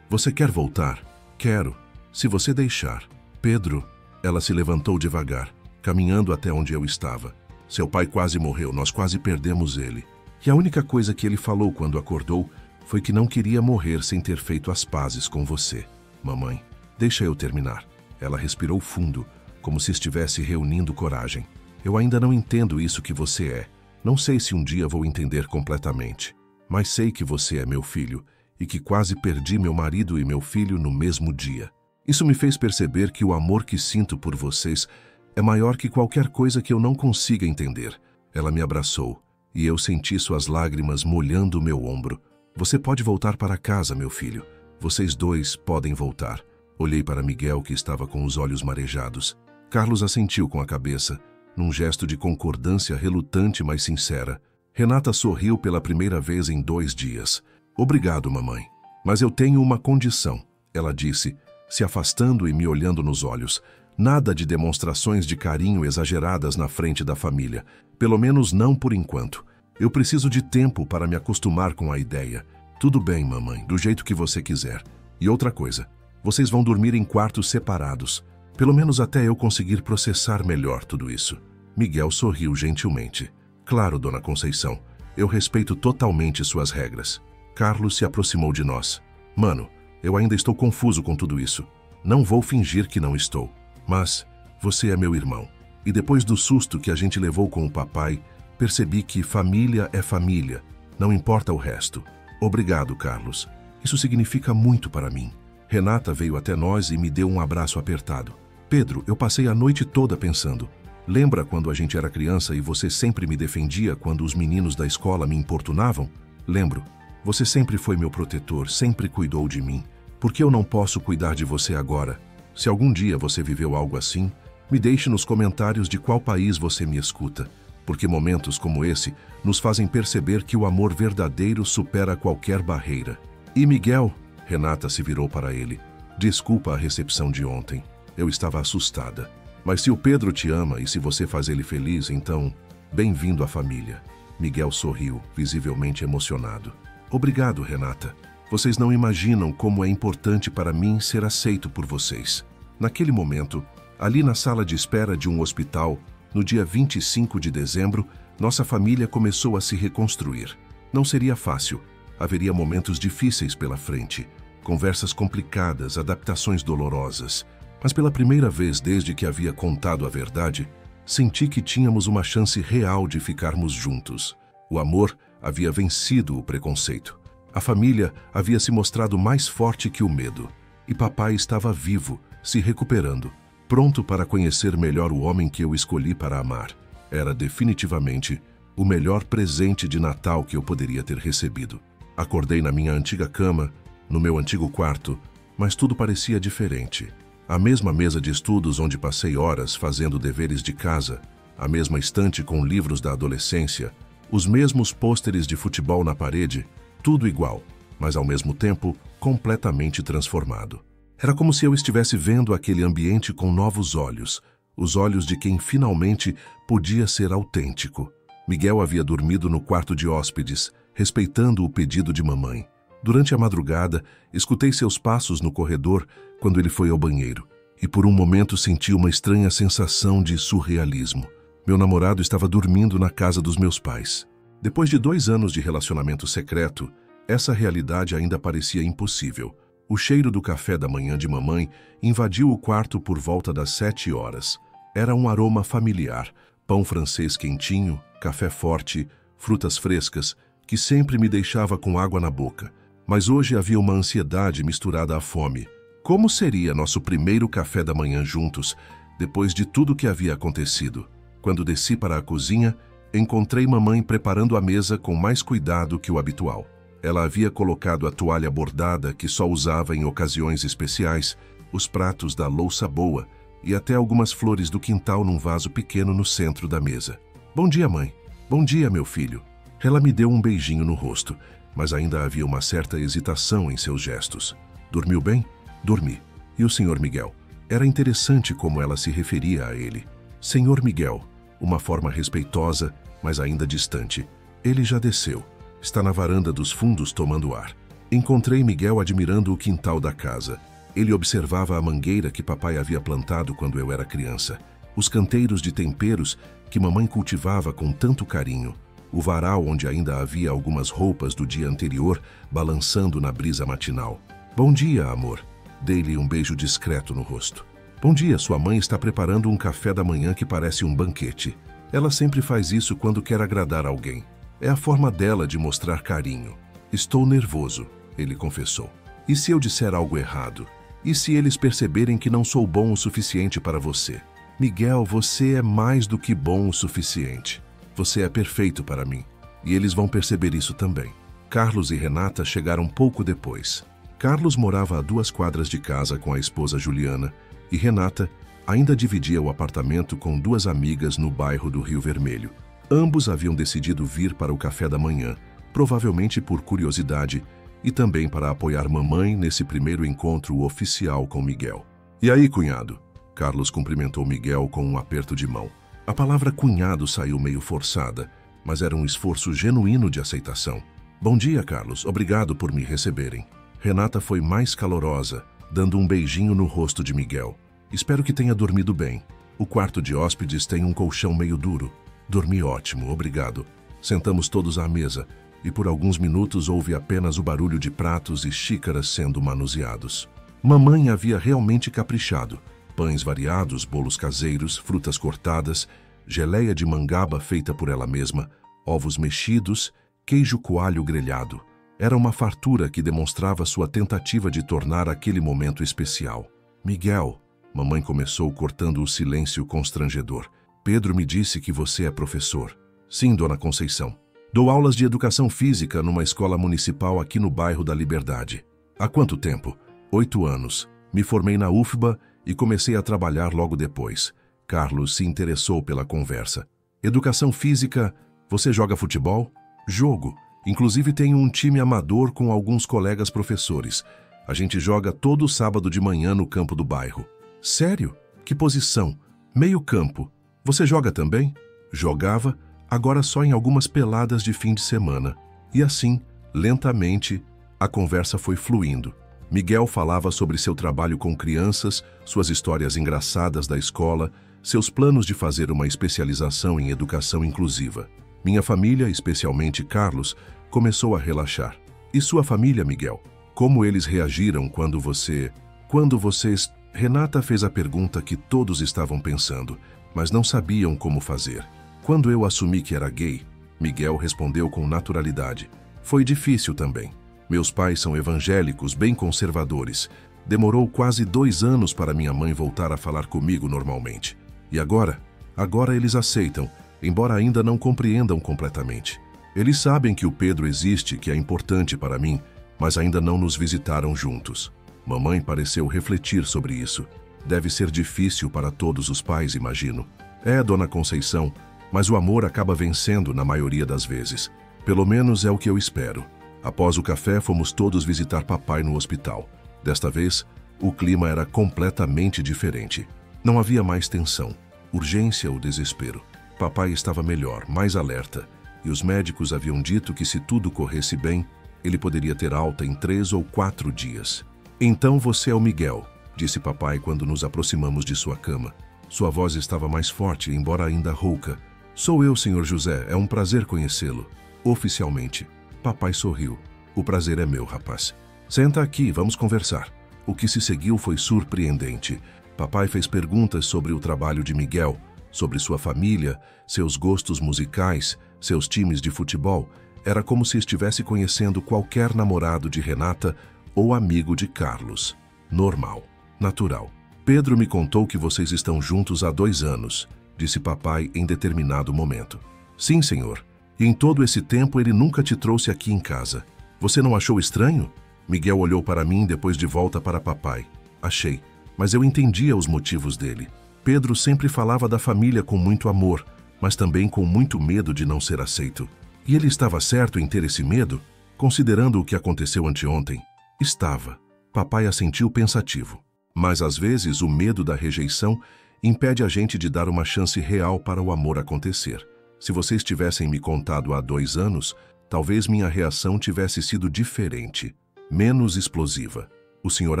quer voltar? Quero. Se você deixar. Pedro, ela se levantou devagar, caminhando até onde eu estava. Seu pai quase morreu, nós quase perdemos ele. E a única coisa que ele falou quando acordou foi que não queria morrer sem ter feito as pazes com você. Mamãe, deixa eu terminar. Ela respirou fundo, como se estivesse reunindo coragem. Eu ainda não entendo isso que você é. Não sei se um dia vou entender completamente. Mas sei que você é meu filho e que quase perdi meu marido e meu filho no mesmo dia. Isso me fez perceber que o amor que sinto por vocês é maior que qualquer coisa que eu não consiga entender. Ela me abraçou e eu senti suas lágrimas molhando o meu ombro. Você pode voltar para casa, meu filho. Vocês dois podem voltar. Olhei para Miguel, que estava com os olhos marejados. Carlos assentiu com a cabeça, num gesto de concordância relutante, mas sincera. Renata sorriu pela primeira vez em 2 dias. Obrigado, mamãe. Mas eu tenho uma condição, ela disse, se afastando e me olhando nos olhos. Nada de demonstrações de carinho exageradas na frente da família. Pelo menos não por enquanto. Eu preciso de tempo para me acostumar com a ideia. Tudo bem, mamãe, do jeito que você quiser. E outra coisa, vocês vão dormir em quartos separados. Pelo menos até eu conseguir processar melhor tudo isso. Miguel sorriu gentilmente. Claro, dona Conceição, eu respeito totalmente suas regras. Carlos se aproximou de nós. Mano, eu ainda estou confuso com tudo isso. Não vou fingir que não estou. Mas você é meu irmão. E depois do susto que a gente levou com o papai, percebi que família é família. Não importa o resto. Obrigado, Carlos. Isso significa muito para mim. Renata veio até nós e me deu um abraço apertado. Pedro, eu passei a noite toda pensando. Lembra quando a gente era criança e você sempre me defendia quando os meninos da escola me importunavam? Lembro. Você sempre foi meu protetor, sempre cuidou de mim. Por que eu não posso cuidar de você agora? Se algum dia você viveu algo assim, me deixe nos comentários de qual país você me escuta. Porque momentos como esse nos fazem perceber que o amor verdadeiro supera qualquer barreira. E Miguel? Renata se virou para ele. Desculpa a recepção de ontem. Eu estava assustada. Mas se o Pedro te ama e se você faz ele feliz, então, bem-vindo à família. Miguel sorriu, visivelmente emocionado. Obrigado, Renata. Vocês não imaginam como é importante para mim ser aceito por vocês. Naquele momento, ali na sala de espera de um hospital, no dia 25 de dezembro, nossa família começou a se reconstruir. Não seria fácil. Haveria momentos difíceis pela frente, conversas complicadas, adaptações dolorosas. Mas pela primeira vez desde que havia contado a verdade, senti que tínhamos uma chance real de ficarmos juntos. O amor havia vencido o preconceito. A família havia se mostrado mais forte que o medo. E papai estava vivo, se recuperando, pronto para conhecer melhor o homem que eu escolhi para amar. Era definitivamente o melhor presente de Natal que eu poderia ter recebido. Acordei na minha antiga cama, no meu antigo quarto, mas tudo parecia diferente. A mesma mesa de estudos onde passei horas fazendo deveres de casa, a mesma estante com livros da adolescência, os mesmos pôsteres de futebol na parede, tudo igual, mas ao mesmo tempo completamente transformado. Era como se eu estivesse vendo aquele ambiente com novos olhos, os olhos de quem finalmente podia ser autêntico. Miguel havia dormido no quarto de hóspedes, respeitando o pedido de mamãe. Durante a madrugada, escutei seus passos no corredor quando ele foi ao banheiro, e por um momento senti uma estranha sensação de surrealismo. Meu namorado estava dormindo na casa dos meus pais. Depois de 2 anos de relacionamento secreto, essa realidade ainda parecia impossível. O cheiro do café da manhã de mamãe invadiu o quarto por volta das 7 horas. Era um aroma familiar, pão francês quentinho, café forte, frutas frescas, que sempre me deixava com água na boca. Mas hoje havia uma ansiedade misturada à fome. Como seria nosso primeiro café da manhã juntos, depois de tudo que havia acontecido? Quando desci para a cozinha, encontrei mamãe preparando a mesa com mais cuidado que o habitual. Ela havia colocado a toalha bordada que só usava em ocasiões especiais, os pratos da louça boa e até algumas flores do quintal num vaso pequeno no centro da mesa. Bom dia, mãe. Bom dia, meu filho. Ela me deu um beijinho no rosto, mas ainda havia uma certa hesitação em seus gestos. Dormiu bem? Dormi. E o Sr. Miguel? Era interessante como ela se referia a ele. Senhor Miguel, uma forma respeitosa, mas ainda distante. Ele já desceu. Está na varanda dos fundos tomando ar. Encontrei Miguel admirando o quintal da casa. Ele observava a mangueira que papai havia plantado quando eu era criança, os canteiros de temperos que mamãe cultivava com tanto carinho, o varal onde ainda havia algumas roupas do dia anterior balançando na brisa matinal. Bom dia, amor. Dei-lhe um beijo discreto no rosto. Bom dia, sua mãe está preparando um café da manhã que parece um banquete. Ela sempre faz isso quando quer agradar alguém. É a forma dela de mostrar carinho. Estou nervoso, ele confessou. E se eu disser algo errado? E se eles perceberem que não sou bom o suficiente para você? Miguel, você é mais do que bom o suficiente. Você é perfeito para mim. E eles vão perceber isso também. Carlos e Renata chegaram pouco depois. Carlos morava a 2 quadras de casa com a esposa Juliana e Renata ainda dividia o apartamento com 2 amigas no bairro do Rio Vermelho. Ambos haviam decidido vir para o café da manhã, provavelmente por curiosidade e também para apoiar mamãe nesse primeiro encontro oficial com Miguel. E aí, cunhado? Carlos cumprimentou Miguel com um aperto de mão. A palavra cunhado saiu meio forçada, mas era um esforço genuíno de aceitação. Bom dia, Carlos. Obrigado por me receberem. Renata foi mais calorosa, dando um beijinho no rosto de Miguel. Espero que tenha dormido bem. O quarto de hóspedes tem um colchão meio duro. Dormi ótimo, obrigado. Sentamos todos à mesa e por alguns minutos houve apenas o barulho de pratos e xícaras sendo manuseados. Mamãe havia realmente caprichado. Pães variados, bolos caseiros, frutas cortadas, geleia de mangaba feita por ela mesma, ovos mexidos, queijo coalho grelhado. Era uma fartura que demonstrava sua tentativa de tornar aquele momento especial. Miguel, mamãe começou cortando o silêncio constrangedor. Pedro me disse que você é professor. Sim, dona Conceição. Dou aulas de educação física numa escola municipal aqui no bairro da Liberdade. Há quanto tempo? 8 anos. Me formei na UFBA e comecei a trabalhar logo depois. Carlos se interessou pela conversa. Educação física, você joga futebol? Jogo. Inclusive tenho um time amador com alguns colegas professores. A gente joga todo sábado de manhã no campo do bairro. Sério? Que posição? Meio campo. Você joga também? Jogava, agora só em algumas peladas de fim de semana. E assim, lentamente, a conversa foi fluindo. Miguel falava sobre seu trabalho com crianças, suas histórias engraçadas da escola, seus planos de fazer uma especialização em educação inclusiva. Minha família, especialmente Carlos, começou a relaxar. E sua família, Miguel? Como eles reagiram quando vocês... Renata fez a pergunta que todos estavam pensando, mas não sabiam como fazer. Quando eu assumi que era gay, Miguel respondeu com naturalidade. Foi difícil também. Meus pais são evangélicos, bem conservadores. Demorou quase 2 anos para minha mãe voltar a falar comigo normalmente. E agora? Agora eles aceitam, embora ainda não compreendam completamente. Eles sabem que o Pedro existe, que é importante para mim, mas ainda não nos visitaram juntos. Mamãe pareceu refletir sobre isso. Deve ser difícil para todos os pais, imagino. É, dona Conceição, mas o amor acaba vencendo na maioria das vezes. Pelo menos é o que eu espero. Após o café, fomos todos visitar papai no hospital. Desta vez, o clima era completamente diferente. Não havia mais tensão, urgência ou desespero. Papai estava melhor, mais alerta, e os médicos haviam dito que se tudo corresse bem, ele poderia ter alta em 3 ou 4 dias. Então você é o Miguel, disse papai quando nos aproximamos de sua cama. Sua voz estava mais forte, embora ainda rouca. Sou eu, senhor José, é um prazer conhecê-lo. Oficialmente. Papai sorriu. O prazer é meu, rapaz. Senta aqui, vamos conversar. O que se seguiu foi surpreendente. Papai fez perguntas sobre o trabalho de Miguel, sobre sua família, seus gostos musicais, seus times de futebol. Era como se estivesse conhecendo qualquer namorado de Renata ou amigo de Carlos. Normal, natural. Pedro me contou que vocês estão juntos há 2 anos, disse papai em determinado momento. Sim, senhor. E em todo esse tempo ele nunca te trouxe aqui em casa. Você não achou estranho? Miguel olhou para mim depois de volta para papai. Achei, mas eu entendia os motivos dele. Pedro sempre falava da família com muito amor, mas também com muito medo de não ser aceito. E ele estava certo em ter esse medo, considerando o que aconteceu anteontem? Estava. Papai assentiu pensativo. Mas às vezes o medo da rejeição impede a gente de dar uma chance real para o amor acontecer. Se vocês tivessem me contado há 2 anos, talvez minha reação tivesse sido diferente, menos explosiva. O senhor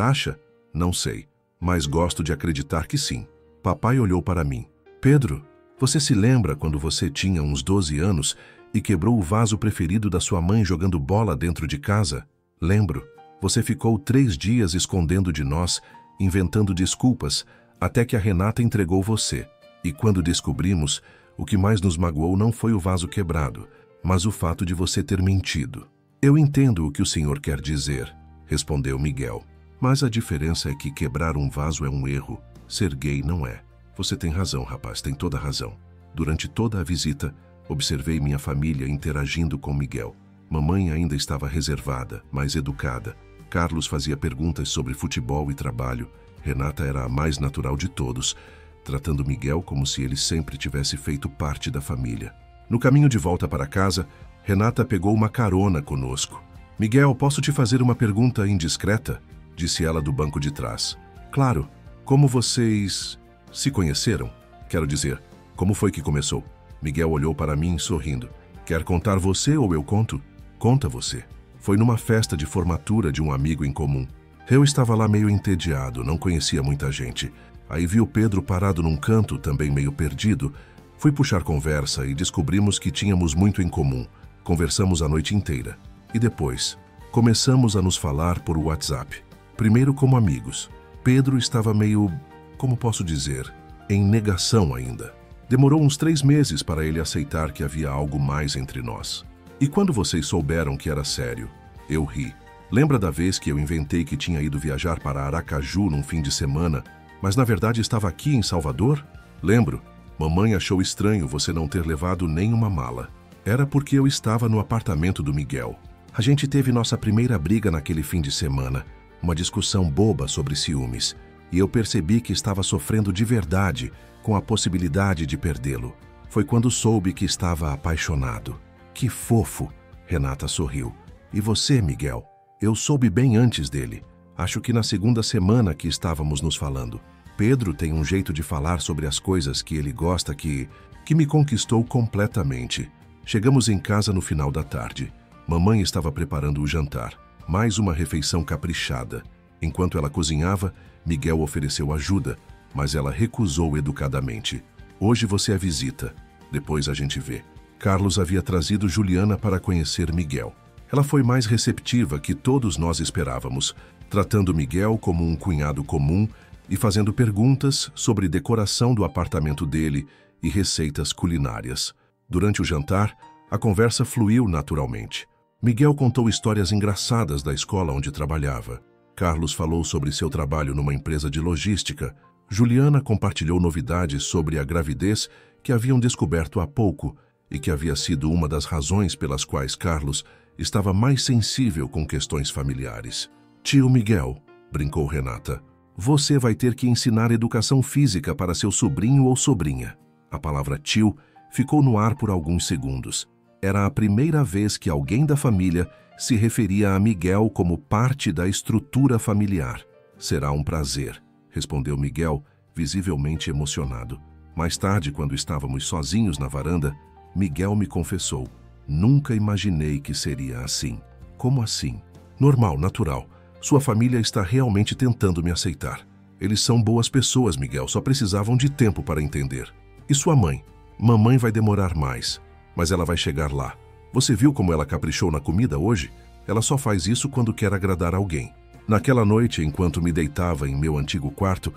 acha? Não sei, mas gosto de acreditar que sim. Papai olhou para mim. Pedro, você se lembra quando você tinha uns 12 anos e quebrou o vaso preferido da sua mãe jogando bola dentro de casa? Lembro. Você ficou 3 dias escondendo de nós, inventando desculpas, até que a Renata entregou você. E quando descobrimos, o que mais nos magoou não foi o vaso quebrado, mas o fato de você ter mentido. Eu entendo o que o senhor quer dizer, respondeu Miguel. Mas a diferença é que quebrar um vaso é um erro, ser gay não é. Você tem razão, rapaz, tem toda a razão. Durante toda a visita, observei minha família interagindo com Miguel. Mamãe ainda estava reservada, mas educada. Carlos fazia perguntas sobre futebol e trabalho. Renata era a mais natural de todos, tratando Miguel como se ele sempre tivesse feito parte da família. No caminho de volta para casa, Renata pegou uma carona conosco. Miguel, posso te fazer uma pergunta indiscreta? Disse ela do banco de trás. Claro, como vocês se conheceram? Quero dizer, como foi que começou? Miguel olhou para mim sorrindo. Quer contar você ou eu conto? Conta você. Foi numa festa de formatura de um amigo em comum. Eu estava lá meio entediado, não conhecia muita gente. Aí vi o Pedro parado num canto, também meio perdido. Fui puxar conversa e descobrimos que tínhamos muito em comum. Conversamos a noite inteira. E depois, começamos a nos falar por WhatsApp. Primeiro como amigos. Pedro estava meio, como posso dizer, em negação ainda. Demorou uns 3 meses para ele aceitar que havia algo mais entre nós. E quando vocês souberam que era sério? Eu ri. Lembra da vez que eu inventei que tinha ido viajar para Aracaju num fim de semana, mas na verdade estava aqui em Salvador? Lembro. Mamãe achou estranho você não ter levado nenhuma mala. Era porque eu estava no apartamento do Miguel. A gente teve nossa primeira briga naquele fim de semana, uma discussão boba sobre ciúmes, e eu percebi que estava sofrendo de verdade com a possibilidade de perdê-lo. Foi quando soube que estava apaixonado. Que fofo! Renata sorriu. E você, Miguel? Eu soube bem antes dele. Acho que na segunda semana que estávamos nos falando. Pedro tem um jeito de falar sobre as coisas que ele gosta que me conquistou completamente. Chegamos em casa no final da tarde. Mamãe estava preparando o jantar. Mais uma refeição caprichada. Enquanto ela cozinhava, Miguel ofereceu ajuda, mas ela recusou educadamente. Hoje você a visita. Depois a gente vê. Carlos havia trazido Juliana para conhecer Miguel. Ela foi mais receptiva que todos nós esperávamos, tratando Miguel como um cunhado comum e fazendo perguntas sobre decoração do apartamento dele e receitas culinárias. Durante o jantar, a conversa fluiu naturalmente. Miguel contou histórias engraçadas da escola onde trabalhava. Carlos falou sobre seu trabalho numa empresa de logística. Juliana compartilhou novidades sobre a gravidez que haviam descoberto há pouco e que havia sido uma das razões pelas quais Carlos estava mais sensível com questões familiares. Tio Miguel, brincou Renata, você vai ter que ensinar educação física para seu sobrinho ou sobrinha. A palavra tio ficou no ar por alguns segundos. Era a primeira vez que alguém da família se referia a Miguel como parte da estrutura familiar. Será um prazer, respondeu Miguel, visivelmente emocionado. Mais tarde, quando estávamos sozinhos na varanda, Miguel me confessou. Nunca imaginei que seria assim. Como assim? Normal, natural. Sua família está realmente tentando me aceitar. Eles são boas pessoas, Miguel, só precisavam de tempo para entender. E sua mãe? Mamãe vai demorar mais, mas ela vai chegar lá. Você viu como ela caprichou na comida hoje? Ela só faz isso quando quer agradar alguém. Naquela noite, enquanto me deitava em meu antigo quarto,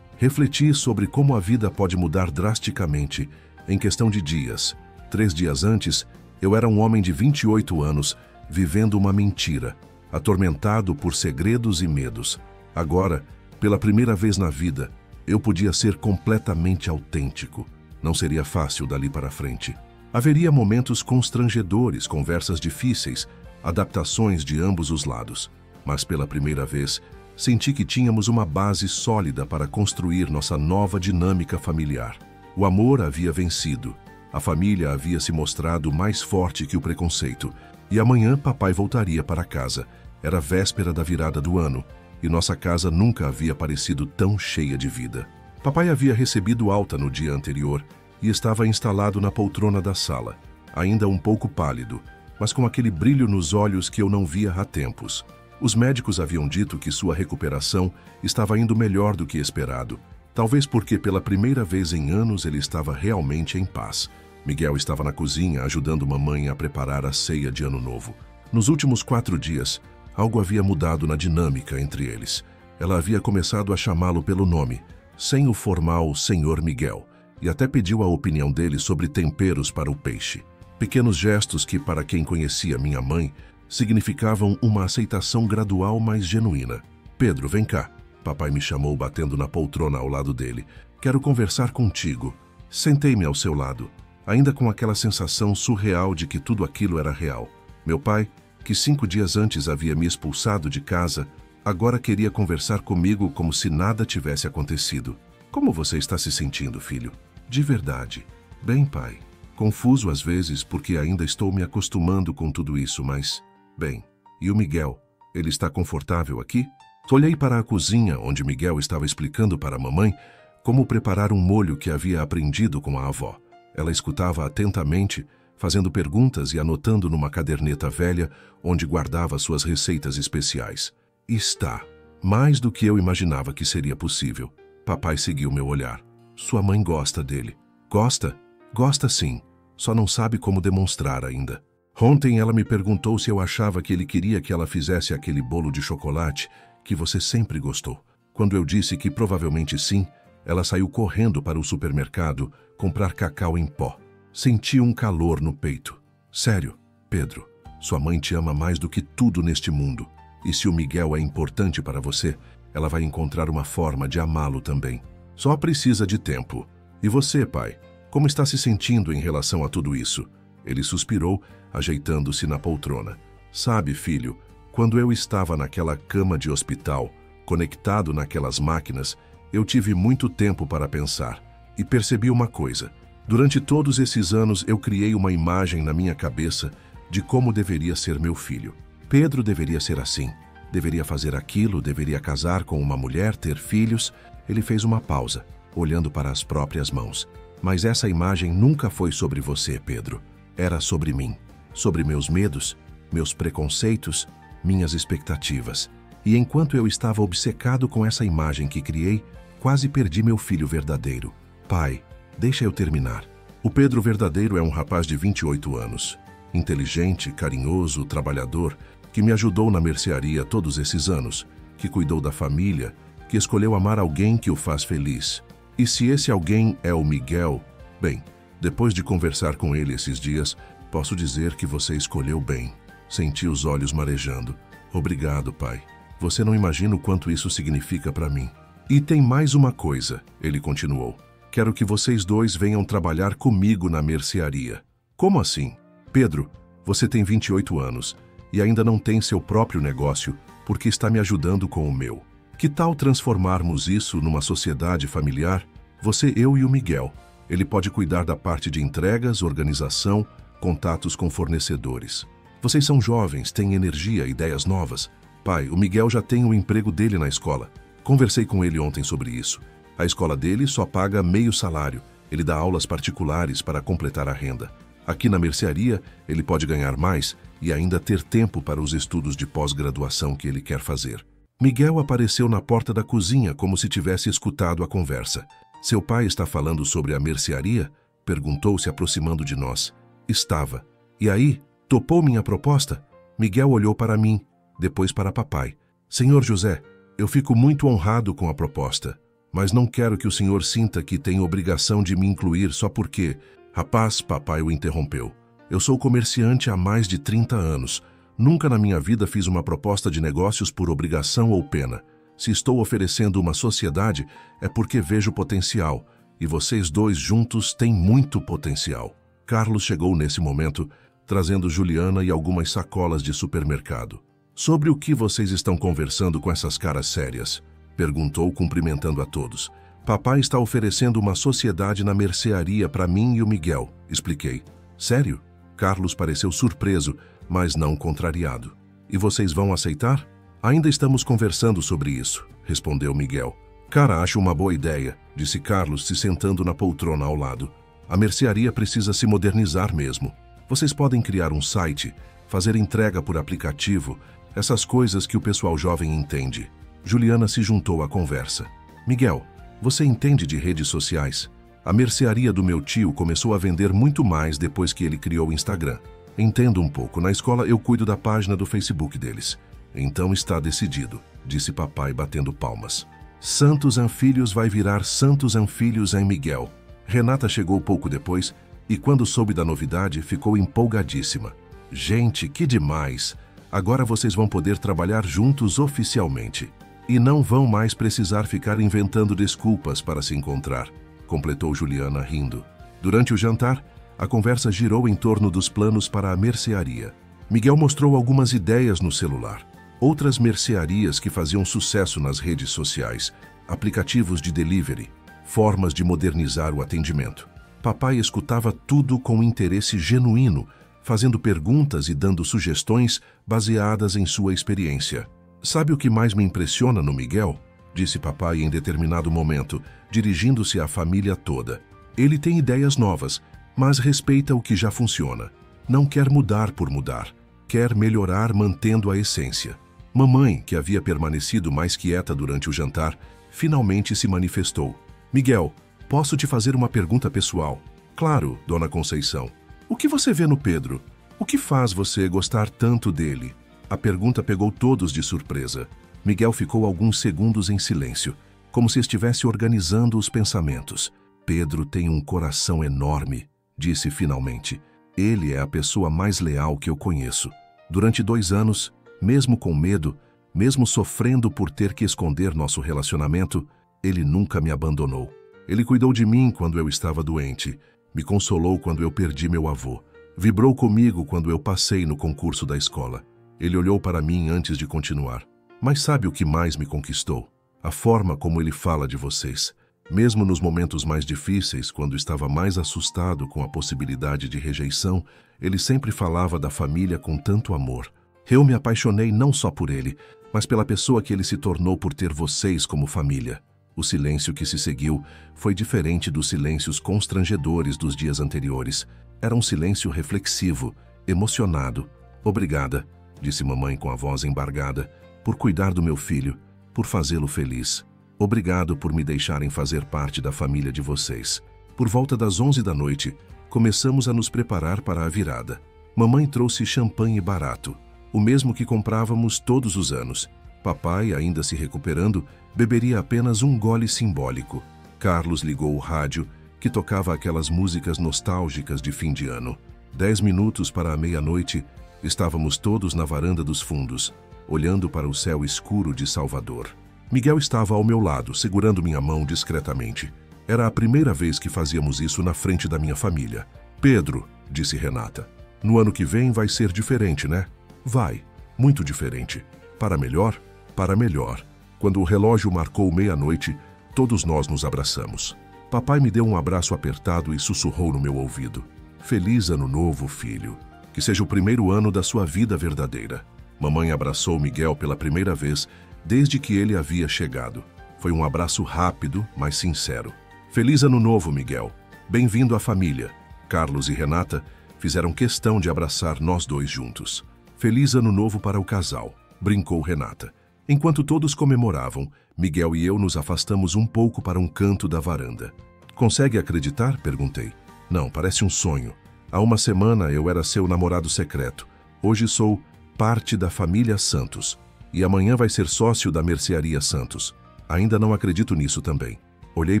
refleti sobre como a vida pode mudar drasticamente em questão de dias. 3 dias antes, eu era um homem de 28 anos, vivendo uma mentira, atormentado por segredos e medos. Agora, pela primeira vez na vida, eu podia ser completamente autêntico. Não seria fácil dali para frente. Haveria momentos constrangedores, conversas difíceis, adaptações de ambos os lados. Mas pela primeira vez, senti que tínhamos uma base sólida para construir nossa nova dinâmica familiar. O amor havia vencido. A família havia se mostrado mais forte que o preconceito. E amanhã papai voltaria para casa. Era véspera da virada do ano, e nossa casa nunca havia parecido tão cheia de vida. Papai havia recebido alta no dia anterior e estava instalado na poltrona da sala, ainda um pouco pálido, mas com aquele brilho nos olhos que eu não via há tempos. Os médicos haviam dito que sua recuperação estava indo melhor do que esperado, talvez porque pela primeira vez em anos ele estava realmente em paz. Miguel estava na cozinha ajudando mamãe a preparar a ceia de Ano Novo. Nos últimos 4 dias, algo havia mudado na dinâmica entre eles. Ela havia começado a chamá-lo pelo nome, sem o formal Senhor Miguel, e até pediu a opinião dele sobre temperos para o peixe. Pequenos gestos que, para quem conhecia minha mãe, significavam uma aceitação gradual mais genuína. Pedro, vem cá. Papai me chamou batendo na poltrona ao lado dele. Quero conversar contigo. Sentei-me ao seu lado, ainda com aquela sensação surreal de que tudo aquilo era real. Meu pai, que 5 dias antes havia me expulsado de casa, agora queria conversar comigo como se nada tivesse acontecido. Como você está se sentindo, filho? De verdade. Bem, pai. Confuso às vezes porque ainda estou me acostumando com tudo isso, mas... Bem, e o Miguel? Ele está confortável aqui? Olhei para a cozinha, onde Miguel estava explicando para a mamãe como preparar um molho que havia aprendido com a avó. Ela escutava atentamente, fazendo perguntas e anotando numa caderneta velha onde guardava suas receitas especiais. Está. Mais do que eu imaginava que seria possível. Papai seguiu meu olhar. Sua mãe gosta dele. Gosta? Gosta sim. Só não sabe como demonstrar ainda. Ontem ela me perguntou se eu achava que ele queria que ela fizesse aquele bolo de chocolate que você sempre gostou. Quando eu disse que provavelmente sim, ela saiu correndo para o supermercado comprar cacau em pó. Senti um calor no peito. Sério, Pedro, sua mãe te ama mais do que tudo neste mundo. E se o Miguel é importante para você, ela vai encontrar uma forma de amá-lo também. Só precisa de tempo. E você, pai, como está se sentindo em relação a tudo isso? Ele suspirou, ajeitando-se na poltrona. Sabe, filho, quando eu estava naquela cama de hospital, conectado naquelas máquinas, eu tive muito tempo para pensar. E percebi uma coisa. Durante todos esses anos eu criei uma imagem na minha cabeça de como deveria ser meu filho. Pedro deveria ser assim. Deveria fazer aquilo, deveria casar com uma mulher, ter filhos. Ele fez uma pausa, olhando para as próprias mãos. Mas essa imagem nunca foi sobre você, Pedro. Era sobre mim. Sobre meus medos, meus preconceitos, minhas expectativas. E enquanto eu estava obcecado com essa imagem que criei, quase perdi meu filho verdadeiro. Pai, deixa eu terminar. O Pedro verdadeiro é um rapaz de 28 anos. Inteligente, carinhoso, trabalhador, que me ajudou na mercearia todos esses anos, que cuidou da família, que escolheu amar alguém que o faz feliz. E se esse alguém é o Miguel, bem, depois de conversar com ele esses dias, posso dizer que você escolheu bem. Senti os olhos marejando. Obrigado, pai. Você não imagina o quanto isso significa para mim. E tem mais uma coisa, ele continuou. Quero que vocês dois venham trabalhar comigo na mercearia. Como assim? Pedro, você tem 28 anos e ainda não tem seu próprio negócio porque está me ajudando com o meu. Que tal transformarmos isso numa sociedade familiar? Você, eu e o Miguel. Ele pode cuidar da parte de entregas, organização, contatos com fornecedores. Vocês são jovens, têm energia, ideias novas. Pai, o Miguel já tem o emprego dele na escola. Conversei com ele ontem sobre isso. A escola dele só paga meio salário. Ele dá aulas particulares para completar a renda. Aqui na mercearia, ele pode ganhar mais e ainda ter tempo para os estudos de pós-graduação que ele quer fazer. Miguel apareceu na porta da cozinha como se tivesse escutado a conversa. Seu pai está falando sobre a mercearia? Perguntou, se aproximando de nós. Estava. E aí, topou minha proposta? Miguel olhou para mim, depois para papai. Senhor José, eu fico muito honrado com a proposta, mas não quero que o senhor sinta que tem obrigação de me incluir só porque... Rapaz, papai o interrompeu. Eu sou comerciante há mais de 30 anos. Nunca na minha vida fiz uma proposta de negócios por obrigação ou pena. Se estou oferecendo uma sociedade, é porque vejo potencial. E vocês dois juntos têm muito potencial. Carlos chegou nesse momento, trazendo Juliana e algumas sacolas de supermercado. Sobre o que vocês estão conversando com essas caras sérias? Perguntou, cumprimentando a todos. Papai está oferecendo uma sociedade na mercearia para mim e o Miguel, expliquei. Sério? Carlos pareceu surpreso, mas não contrariado. E vocês vão aceitar? Ainda estamos conversando sobre isso, respondeu Miguel. Cara, acho uma boa ideia, disse Carlos, se sentando na poltrona ao lado. A mercearia precisa se modernizar mesmo. Vocês podem criar um site, fazer entrega por aplicativo, Essas coisas que o pessoal jovem entende. Juliana se juntou à conversa. Miguel, você entende de redes sociais? A mercearia do meu tio começou a vender muito mais depois que ele criou o Instagram. Entendo um pouco. Na escola eu cuido da página do Facebook deles. Então está decidido, disse papai batendo palmas. Santos Anfílios vai virar Santos Anfílios em Miguel. Renata chegou pouco depois e, quando soube da novidade, ficou empolgadíssima. Gente, que demais! Agora vocês vão poder trabalhar juntos oficialmente. E não vão mais precisar ficar inventando desculpas para se encontrar, completou Juliana rindo. Durante o jantar, a conversa girou em torno dos planos para a mercearia. Miguel mostrou algumas ideias no celular. Outras mercearias que faziam sucesso nas redes sociais, aplicativos de delivery, formas de modernizar o atendimento. Papai escutava tudo com interesse genuíno, fazendo perguntas e dando sugestões baseadas em sua experiência. Sabe o que mais me impressiona no Miguel? Disse papai em determinado momento, dirigindo-se à família toda. Ele tem ideias novas, mas respeita o que já funciona. Não quer mudar por mudar. Quer melhorar mantendo a essência. Mamãe, que havia permanecido mais quieta durante o jantar, finalmente se manifestou. Miguel, posso te fazer uma pergunta pessoal? Claro, dona Conceição. O que você vê no Pedro? O que faz você gostar tanto dele? A pergunta pegou todos de surpresa. Miguel ficou alguns segundos em silêncio, como se estivesse organizando os pensamentos. Pedro tem um coração enorme, disse finalmente. Ele é a pessoa mais leal que eu conheço. Durante 2 anos, mesmo com medo, mesmo sofrendo por ter que esconder nosso relacionamento, ele nunca me abandonou. Ele cuidou de mim quando eu estava doente, me consolou quando eu perdi meu avô, vibrou comigo quando eu passei no concurso da escola. Ele olhou para mim antes de continuar. Mas sabe o que mais me conquistou? A forma como ele fala de vocês. Mesmo nos momentos mais difíceis, quando estava mais assustado com a possibilidade de rejeição, ele sempre falava da família com tanto amor. Eu me apaixonei não só por ele, mas pela pessoa que ele se tornou por ter vocês como família. O silêncio que se seguiu foi diferente dos silêncios constrangedores dos dias anteriores. Era um silêncio reflexivo, emocionado. Obrigada, disse mamãe com a voz embargada, por cuidar do meu filho, por fazê-lo feliz. Obrigado por me deixarem fazer parte da família de vocês. Por volta das 11 da noite, começamos a nos preparar para a virada. Mamãe trouxe champanhe barato, o mesmo que comprávamos todos os anos. Papai, ainda se recuperando, beberia apenas um gole simbólico. Carlos ligou o rádio, que tocava aquelas músicas nostálgicas de fim de ano. 10 minutos para a meia-noite, estávamos todos na varanda dos fundos, olhando para o céu escuro de Salvador. Miguel estava ao meu lado, segurando minha mão discretamente. Era a primeira vez que fazíamos isso na frente da minha família. Pedro, disse Renata, no ano que vem vai ser diferente, né? Vai, muito diferente. Para melhor? Para melhor. Quando o relógio marcou meia-noite, todos nós nos abraçamos. Papai me deu um abraço apertado e sussurrou no meu ouvido. Feliz ano novo, filho. Que seja o primeiro ano da sua vida verdadeira. Mamãe abraçou Miguel pela primeira vez desde que ele havia chegado. Foi um abraço rápido, mas sincero. Feliz ano novo, Miguel. Bem-vindo à família. Carlos e Renata fizeram questão de abraçar nós dois juntos. Feliz ano novo para o casal, brincou Renata. Enquanto todos comemoravam, Miguel e eu nos afastamos um pouco para um canto da varanda. Consegue acreditar? Perguntei. Não, parece um sonho. Há uma semana eu era seu namorado secreto. Hoje sou parte da família Santos. E amanhã vai ser sócio da mercearia Santos. Ainda não acredito nisso também. Olhei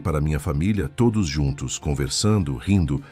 para minha família, todos juntos, conversando, rindo,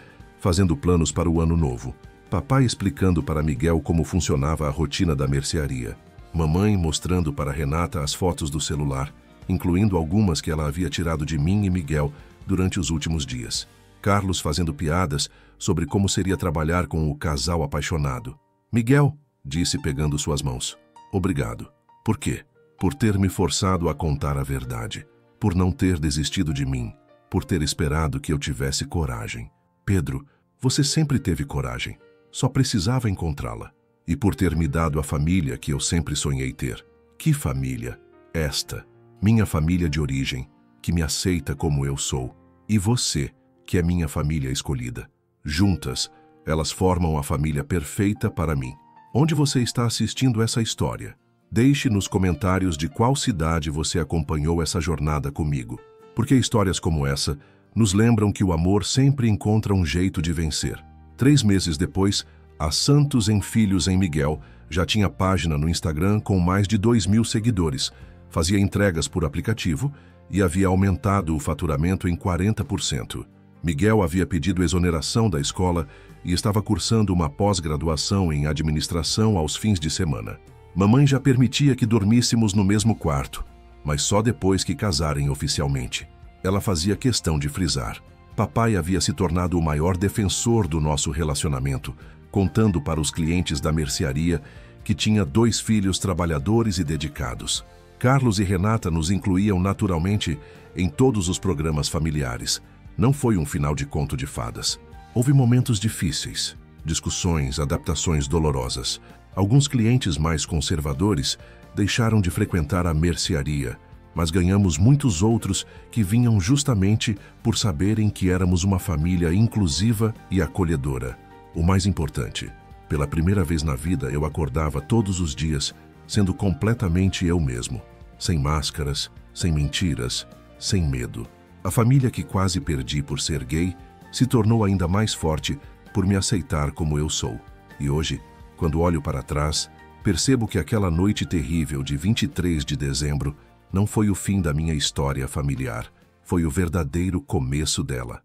fazendo planos para o ano novo. Papai explicando para Miguel como funcionava a rotina da mercearia. Mamãe mostrando para Renata as fotos do celular, incluindo algumas que ela havia tirado de mim e Miguel durante os últimos dias. Carlos fazendo piadas sobre como seria trabalhar com o casal apaixonado. Miguel, disse pegando suas mãos. Obrigado. Por quê? Por ter me forçado a contar a verdade. Por não ter desistido de mim. Por ter esperado que eu tivesse coragem. Pedro, você sempre teve coragem. Só precisava encontrá-la. E por ter me dado a família que eu sempre sonhei ter. Que família? Esta, minha família de origem, que me aceita como eu sou. E você, que é minha família escolhida. Juntas, elas formam a família perfeita para mim. Onde você está assistindo essa história? Deixe nos comentários de qual cidade você acompanhou essa jornada comigo, porque histórias como essa nos lembram que o amor sempre encontra um jeito de vencer. 3 meses depois, a Santos em Filhos em Miguel já tinha página no Instagram com mais de 2.000 seguidores, fazia entregas por aplicativo e havia aumentado o faturamento em 40%. Miguel havia pedido exoneração da escola e estava cursando uma pós-graduação em administração aos fins de semana. Mamãe já permitia que dormíssemos no mesmo quarto, mas só depois que casarem oficialmente. Ela fazia questão de frisar. Papai havia se tornado o maior defensor do nosso relacionamento, contando para os clientes da mercearia que tinha 2 filhos trabalhadores e dedicados. Carlos e Renata nos incluíam naturalmente em todos os programas familiares. Não foi um final de conto de fadas. Houve momentos difíceis, discussões, adaptações dolorosas. Alguns clientes mais conservadores deixaram de frequentar a mercearia, mas ganhamos muitos outros que vinham justamente por saberem que éramos uma família inclusiva e acolhedora. O mais importante, pela primeira vez na vida eu acordava todos os dias sendo completamente eu mesmo, sem máscaras, sem mentiras, sem medo. A família que quase perdi por ser gay se tornou ainda mais forte por me aceitar como eu sou. E hoje, quando olho para trás, percebo que aquela noite terrível de 23 de dezembro não foi o fim da minha história familiar, foi o verdadeiro começo dela.